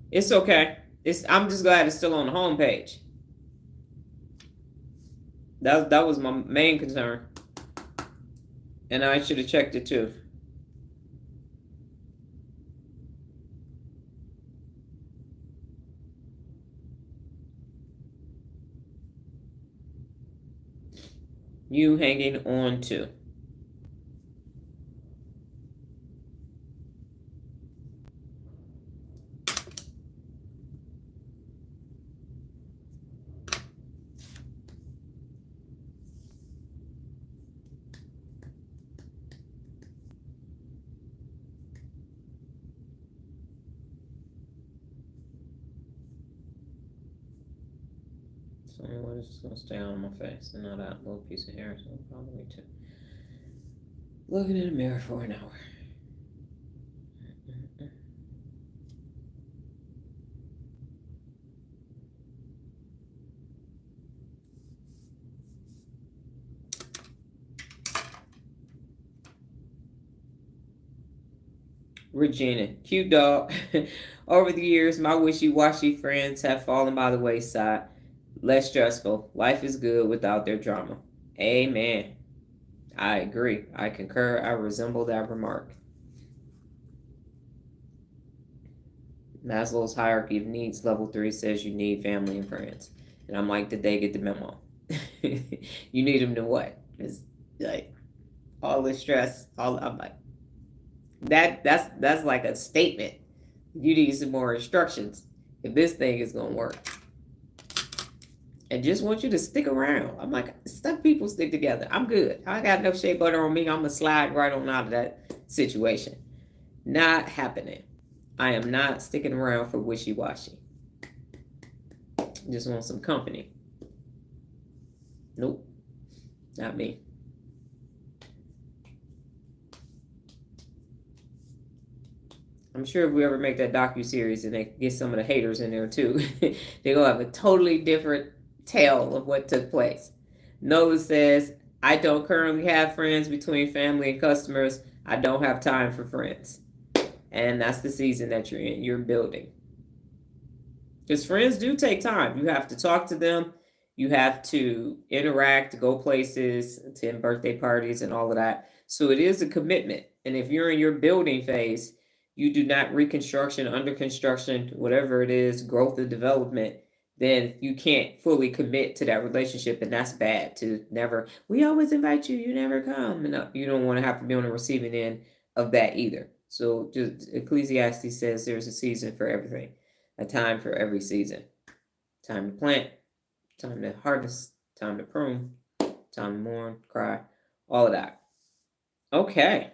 [SPEAKER 1] It's okay. I'm just glad it's still on the home page. That was my main concern. And I should have checked it too. You hanging on to. So anyway, it's just gonna stay on my face and not that little piece of hair. So I'll probably need to looking in the mirror for an hour. Regina, cute dog. Over the years, my wishy-washy friends have fallen by the wayside. Less stressful. Life is good without their drama. Amen. I agree. I concur. I resemble that remark. Maslow's hierarchy of needs, level 3, says you need family and friends. And I'm like, did they get the memo? You need them to what? It's like all the stress. I'm like, that's like a statement. You need some more instructions if this thing is gonna work. And just want you to stick around. I'm like, stuck people stick together. I'm good. I got enough shea butter on me. I'm gonna slide right on out of that situation. Not happening. I am not sticking around for wishy-washy. Just want some company. Nope. Not me. I'm sure if we ever make that docu-series and they get some of the haters in there too, they're going to have a totally different tale of what took place. Nola says, I don't currently have friends between family and customers. I don't have time for friends. And that's the season that you're in. You're building. Because friends do take time. You have to talk to them. You have to interact, go places, attend birthday parties and all of that. So it is a commitment. And if you're in your building phase, you do not reconstruction, under construction, whatever it is, growth or development, then you can't fully commit to that relationship. And that's bad to never, we always invite you, you never come. And you don't want to have to be on the receiving end of that either. So just Ecclesiastes says there's a season for everything, a time for every season. Time to plant, time to harvest, time to prune, time to mourn, cry, all of that. Okay.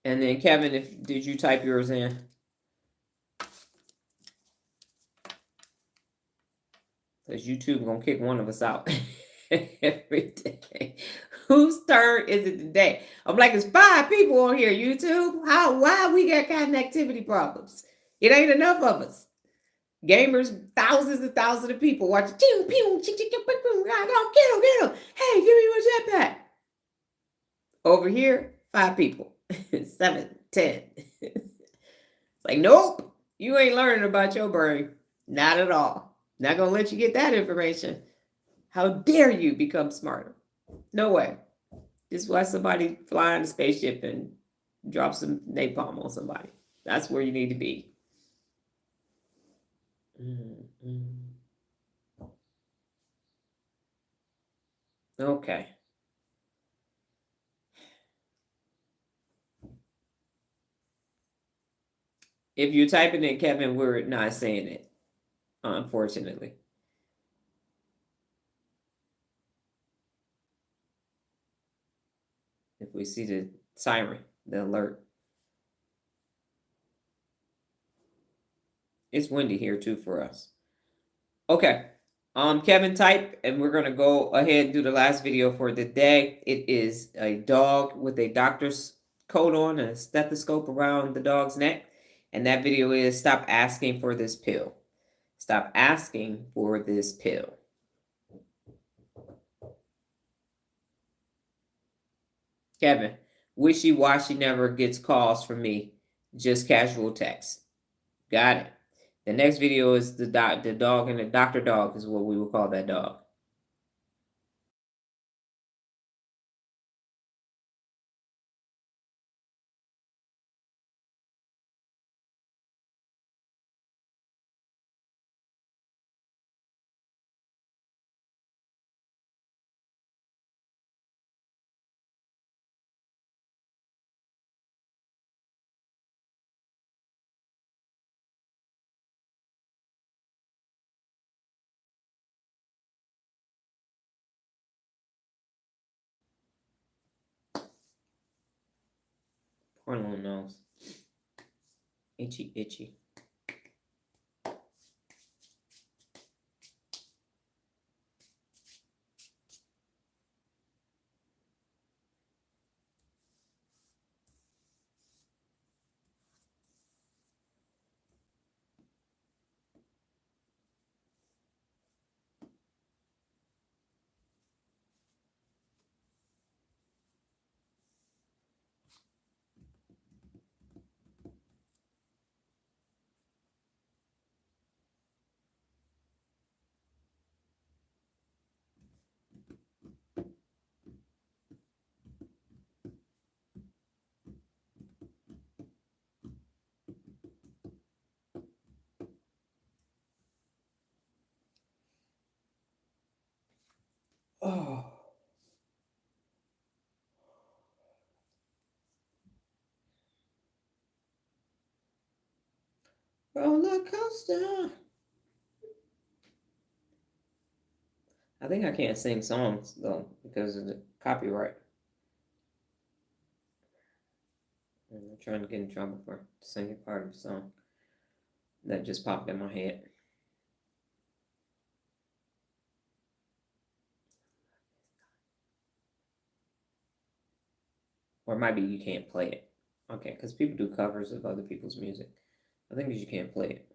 [SPEAKER 1] And then Kevin, did you type yours in? Because YouTube gonna kick one of us out every day. Whose turn is it today? I'm like, it's 5 people on here, YouTube. Why we got connectivity problems? It ain't enough of us. Gamers, thousands and thousands of people watching. Get him. Hey, give me my jetpack. Over here, 5 people. 7, 10. It's like, nope, you ain't learning about your brain. Not at all. Not gonna let you get that information. How dare you become smarter? No way. This is why somebody fly in a spaceship and drop some napalm on somebody. That's where you need to be. Mm-mm. Okay. If you're typing in Kevin, we're not saying it, unfortunately. If we see the siren, the alert. It's windy here too for us. Okay. Kevin, type, and we're gonna go ahead and do the last video for the day. It is a dog with a doctor's coat on and a stethoscope around the dog's neck. And that video is stop asking for this pill. Stop asking for this pill. Kevin, wishy-washy never gets calls from me. Just casual text. Got it. The next video is the dog and the doctor dog is what we will call that dog. Poor little nose. Itchy, itchy. Oh. Roller coaster. I think I can't sing songs though because of the copyright. I'm trying to get in trouble for singing part of the song that just popped in my head. Or it might be you can't play it. Okay, because people do covers of other people's music. I think you can't play it.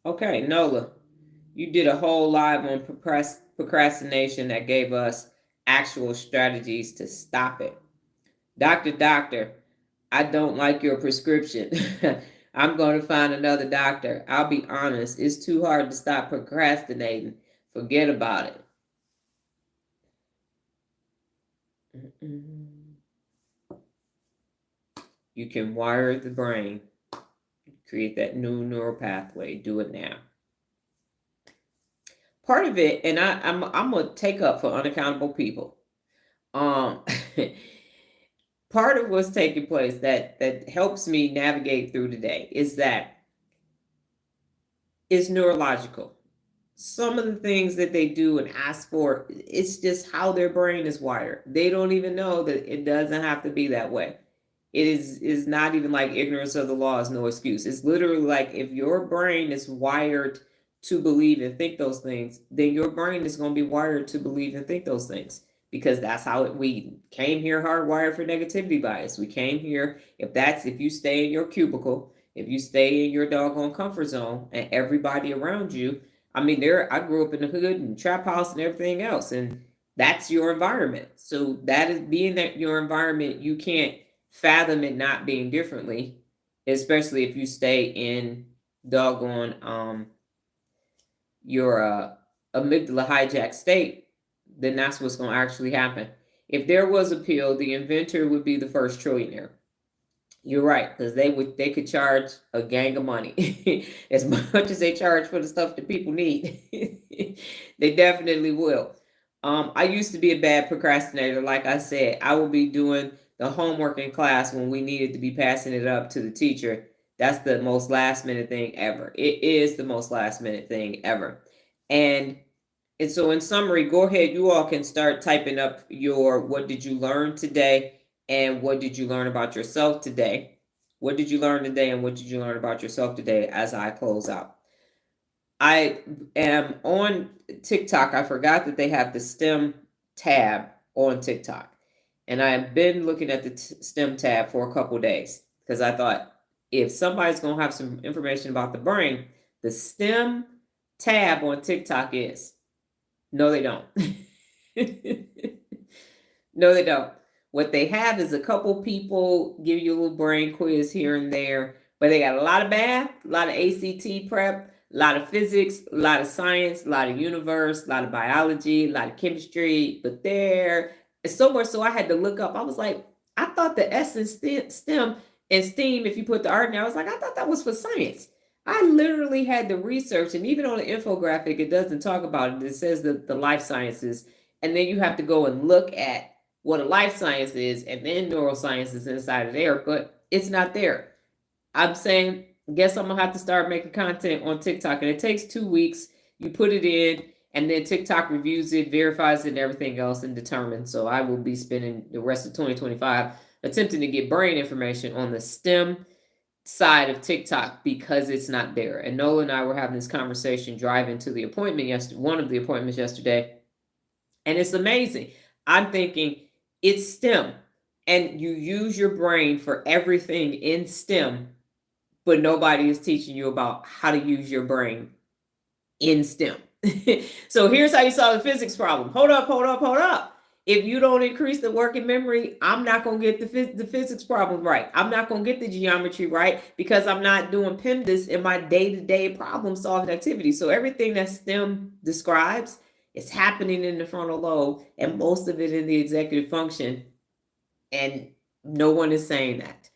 [SPEAKER 1] Okay, Nola, you did a whole live on procrastination that gave us actual strategies to stop it. Doctor, I don't like your prescription. I'm going to find another doctor. I'll be honest, it's too hard to stop procrastinating. Forget about it. You can wire the brain, create that new neural pathway. Do it now. Part of it, and I'm gonna take up for unaccountable people. Part of what's taking place that helps me navigate through today is that it's neurological. Some of the things that they do and ask for, it's just how their brain is wired. They don't even know that it doesn't have to be that way. It is not even like ignorance of the law is no excuse. It's literally like if your brain is wired to believe and think those things, then your brain is going to be wired to believe and think those things because that's how we came here hardwired for negativity bias. We came here, if you stay in your cubicle, if you stay in your doggone comfort zone and everybody around you I mean, I grew up in the hood and trap house and everything else, and that's your environment. So that is being that your environment, you can't fathom it not being differently, especially if you stay in doggone your amygdala hijack state, then that's what's going to actually happen. If there was a pill, the inventor would be the first trillionaire. You're right, because they could charge a gang of money as much as they charge for the stuff that people need. They definitely will. I used to be a bad procrastinator. Like I said, I would be doing the homework in class when we needed to be passing it up to the teacher. That's the most last minute thing ever. It is the most last minute thing ever. And so in summary, go ahead. You all can start typing up your what did you learn today and what did you learn about yourself today. What did you learn today and what did you learn about yourself today as I close out? I am on TikTok. I forgot that they have the STEM tab on TikTok. And I've been looking at the STEM tab for a couple days because I thought if somebody's going to have some information about the brain, the STEM tab on TikTok is. No, they don't. No, they don't. What they have is a couple people give you a little brain quiz here and there, but they got a lot of math, a lot of ACT prep, a lot of physics, a lot of science, a lot of universe, a lot of biology, a lot of chemistry, but it's so much so I had to look up. I was like, I thought the S in STEM and STEAM, if you put the art in there, I was like, I thought that was for science. I literally had to research, and even on the infographic, it doesn't talk about it. It says the life sciences, and then you have to go and look at what a life science is, and then neuroscience is inside of there, but it's not there. I'm saying, guess I'm gonna have to start making content on TikTok, and it takes 2 weeks. You put it in, and then TikTok reviews it, verifies it, and everything else, and determines. So I will be spending the rest of 2025 attempting to get brain information on the STEM side of TikTok because it's not there. And Nola and I were having this conversation driving to the appointment yesterday, one of the appointments yesterday, and it's amazing. I'm thinking it's STEM, and you use your brain for everything in STEM, but nobody is teaching you about how to use your brain in STEM. So here's how you solve the physics problem. Hold up. If you don't increase the working memory, I'm not going to get the physics problem right. I'm not going to get the geometry right because I'm not doing PEMDAS in my day-to-day problem solving activity. So everything that STEM describes is happening in the frontal lobe, and most of it in the executive function, and no one is saying that.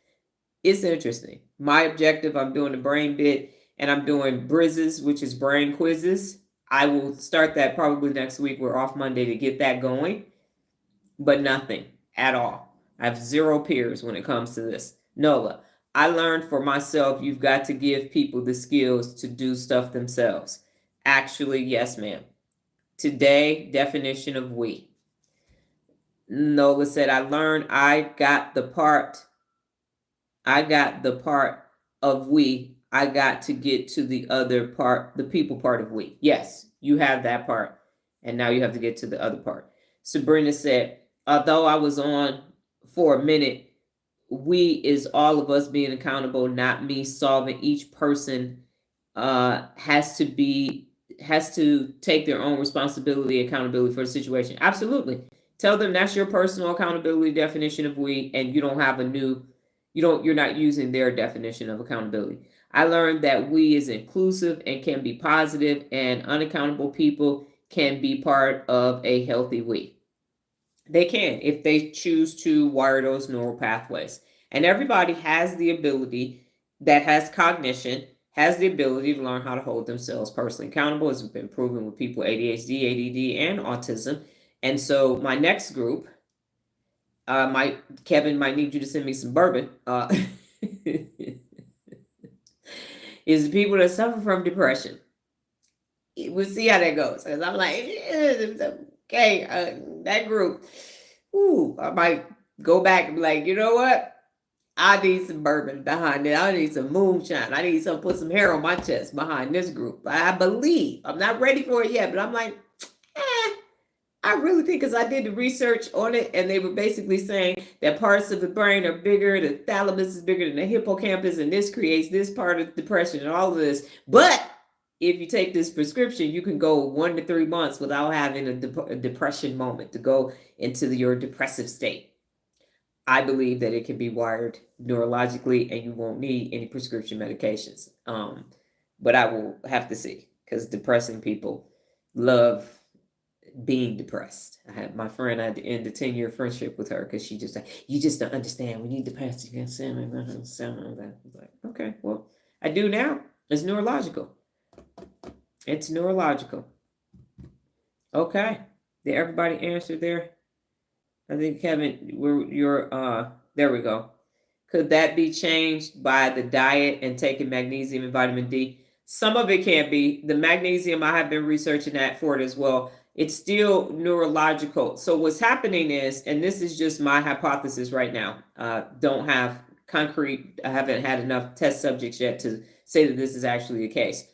[SPEAKER 1] It's interesting. My objective, I'm doing the brain bit, and I'm doing BRIZes, which is brain quizzes. I will start that probably next week. We're off Monday to get that going. But nothing at all. I have zero peers when it comes to this. Nola, I learned for myself, you've got to give people the skills to do stuff themselves. Actually, yes, ma'am. Today, definition of we. Nola said, I learned I got the part of we. I got to get to the other part, the people part of we. Yes, you have that part. And now you have to get to the other part. Sabrina said, although I was on for a minute, we is all of us being accountable, not me solving. Each person has to take their own responsibility, accountability for the situation. Absolutely. Tell them that's your personal accountability definition of we, and you don't have you're not using their definition of accountability. I learned that we is inclusive and can be positive, and unaccountable people can be part of a healthy we. They can, if they choose to wire those neural pathways. And everybody has the ability that has cognition, has the ability to learn how to hold themselves personally accountable, as has been proven with people ADHD, ADD, and autism. And so my next group, Kevin might need you to send me some bourbon, is the people that suffer from depression. We'll see how that goes. Because I'm like, okay, that group, I might go back and be like, you know what? I need some bourbon behind it. I need some moonshine. I need put some hair on my chest behind this group. I believe. I'm not ready for it yet, but I'm like, I really think, because I did the research on it, and they were basically saying that parts of the brain are bigger, the thalamus is bigger than the hippocampus, and this creates this part of depression and all of this. But if you take this prescription, you can go 1 to 3 months without having a depression moment, to go into your depressive state. I believe that it can be wired neurologically and you won't need any prescription medications. But I will have to see, because depressing people love being depressed. I had my friend, I had to end a 10-year friendship with her because she just like, you just don't understand. We need depressed. You can like, okay, well, I do now. It's neurological. It's neurological. Okay. Did everybody answer there? I think Kevin, there we go. Could that be changed by the diet and taking magnesium and vitamin D? Some of it can be. The magnesium, I have been researching that for it as well. It's still neurological. So what's happening is, and this is just my hypothesis right now, don't have concrete, I haven't had enough test subjects yet to say that this is actually the case.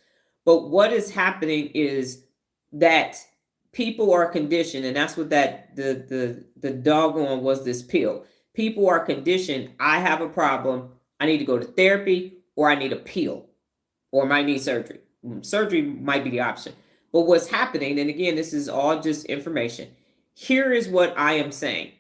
[SPEAKER 1] But what is happening is that people are conditioned, and that's what that the doggone was, this pill. People are conditioned, I have a problem, I need to go to therapy, or I need a pill, or I might need surgery. Surgery might be the option. But what's happening, and again, this is all just information. Here is what I am saying.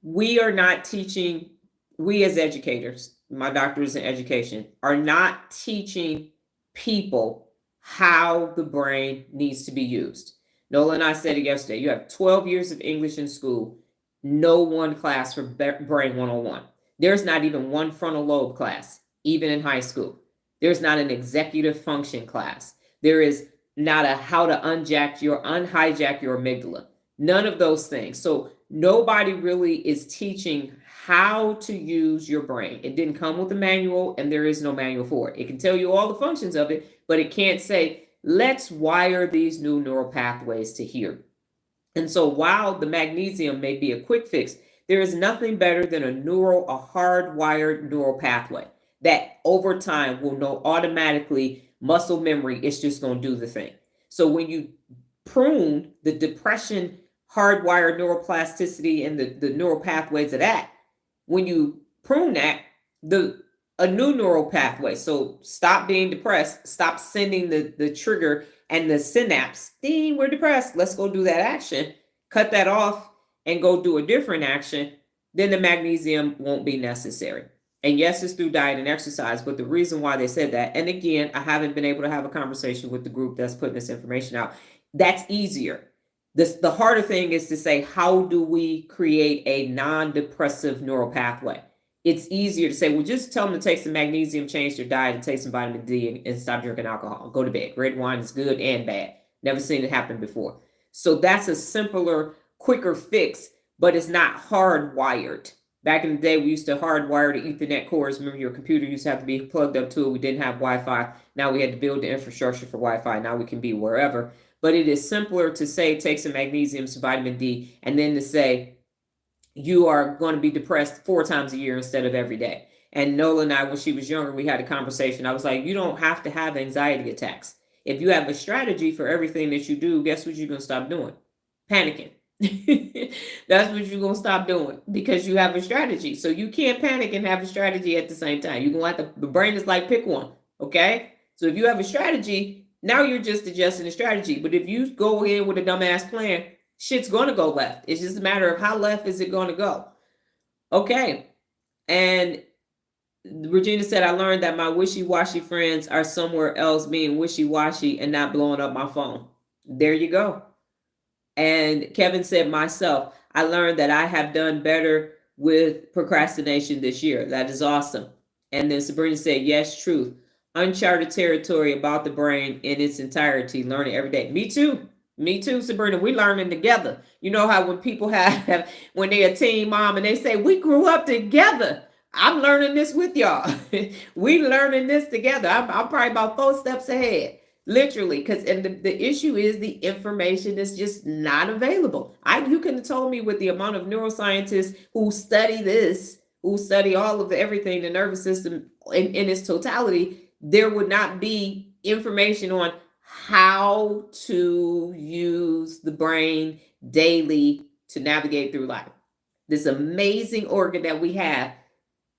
[SPEAKER 1] We are not teaching, we as educators, my doctorate is in education, are not teaching people how the brain needs to be used. Nola and I said it yesterday. You have 12 years of English in school, no one class for Brain 101. There's not even one frontal lobe class, even in high school. There's not an executive function class. There is not a how to unhijack your amygdala. None of those things. So nobody really is teaching how to use your brain. It didn't come with a manual, and there is no manual for it. It can tell you all the functions of it, but it can't say, let's wire these new neural pathways to here. And so while the magnesium may be a quick fix, there is nothing better than a hardwired neural pathway that over time will know automatically, muscle memory, it's just going to do the thing. So when you prune the depression, hardwired neuroplasticity, and the neural pathways of that, when you prune that, a new neural pathway. So stop being depressed, stop sending the trigger and the synapse, ding, we're depressed, let's go do that action, cut that off and go do a different action, then the magnesium won't be necessary. And yes, it's through diet and exercise, but the reason why they said that, and again, I haven't been able to have a conversation with the group that's putting this information out, that's easier. The harder thing is to say, how do we create a non-depressive neural pathway? It's easier to say, well, just tell them to take some magnesium, change their diet, and take some vitamin D, and stop drinking alcohol. Go to bed. Red wine is good and bad. Never seen it happen before. So that's a simpler, quicker fix, but it's not hardwired. Back in the day, we used to hardwire the Ethernet cords. Remember, your computer used to have to be plugged up to it. We didn't have Wi-Fi. Now we had to build the infrastructure for Wi-Fi. Now we can be wherever. But it is simpler to say, take some magnesium, some vitamin D, and then to say, you are going to be depressed 4 times a year instead of every day. And Nola and I, when she was younger, we had a conversation. I was like, you don't have to have anxiety attacks. If you have a strategy for everything that you do, guess what you're going to stop doing? Panicking. That's what you're going to stop doing, because you have a strategy. So you can't panic and have a strategy at the same time. You're going to have to, the brain is like, pick one. Okay. So if you have a strategy, now you're just adjusting the strategy. But if you go in with a dumbass plan, shit's going to go left. It's just a matter of how left is it going to go. Okay. And Regina said, I learned that my wishy-washy friends are somewhere else being wishy-washy and not blowing up my phone. There you go. And Kevin said, myself, I learned that I have done better with procrastination this year. That is awesome. And then Sabrina said, yes, truth. Uncharted territory about the brain in its entirety, learning every day. Me too. Me too, Sabrina. We learning together. You know how when people have when they're a teen mom and they say, we grew up together. I'm learning this with y'all. We learning this together. I'm probably about 4 steps ahead. Literally, because the issue is the information is just not available. You could have told me with the amount of neuroscientists who study this, who study all of everything, the nervous system in its totality, there would not be information on how to use the brain daily to navigate through life. This amazing organ that we have,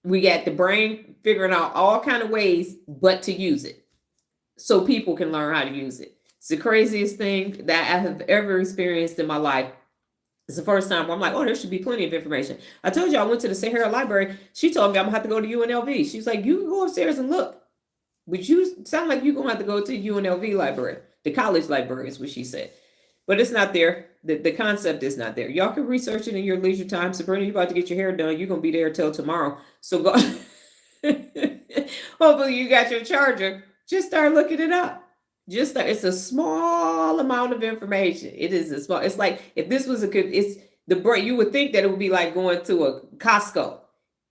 [SPEAKER 1] we got the brain figuring out all kind of ways but to use it. so people can learn how to use it. It's the craziest thing that I have ever experienced in my life. It's the first time where I'm like, oh, there should be plenty of information. I told you I went to the Sahara Library. She told me I'm going to have to go to UNLV. She's like, you can go upstairs and look. But you sound like you're going to have to go to UNLV library. The college library is what she said. But it's not there. The concept is not there. Y'all can research it in your leisure time. Sabrina, you're about to get your hair done. You're going to be there till tomorrow. So go. Hopefully you got your charger. Just start looking it up. It's a small amount of information. It is a small. It's like if this was it's the brain. You would think that it would be like going to a Costco.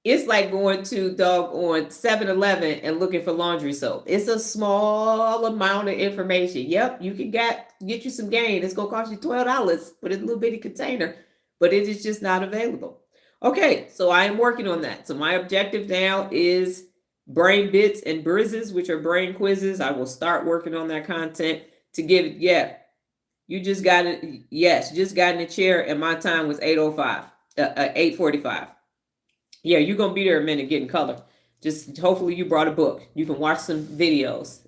[SPEAKER 1] It's like going to on 7-Eleven and looking for laundry soap. It's a small amount of information. Yep, you can get you some gain. It's gonna cost you $12, but it's a little bitty container, but it is just not available. Okay, so I am working on that. So my objective now is brain bits and brizzes, which are brain quizzes. I will start working on that content to give it. Yeah, you just got it. Yes, just got in the chair, and my time was 8:05, 8:45. Yeah, you're going to be there a minute getting color. Just hopefully you brought a book. You can watch some videos.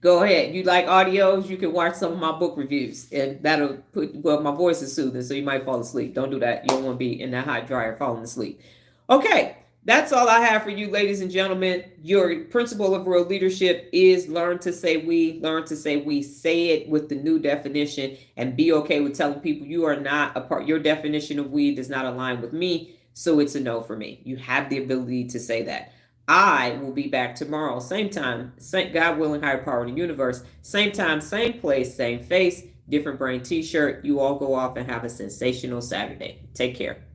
[SPEAKER 1] Go ahead. You like audios, you can watch some of my book reviews. And that'll my voice is soothing, so you might fall asleep. Don't do that. You don't want to be in that hot dryer falling asleep. Okay, that's all I have for you, ladies and gentlemen. Your principle of real leadership is learn to say we. Learn to say we. Say it with the new definition and be okay with telling people you are not a part. Your definition of we does not align with me. So it's a no for me. You have the ability to say that. I will be back tomorrow, same time, God willing, higher power in the universe, same time, same place, same face, different brain t-shirt. You all go off and have a sensational Saturday. Take care.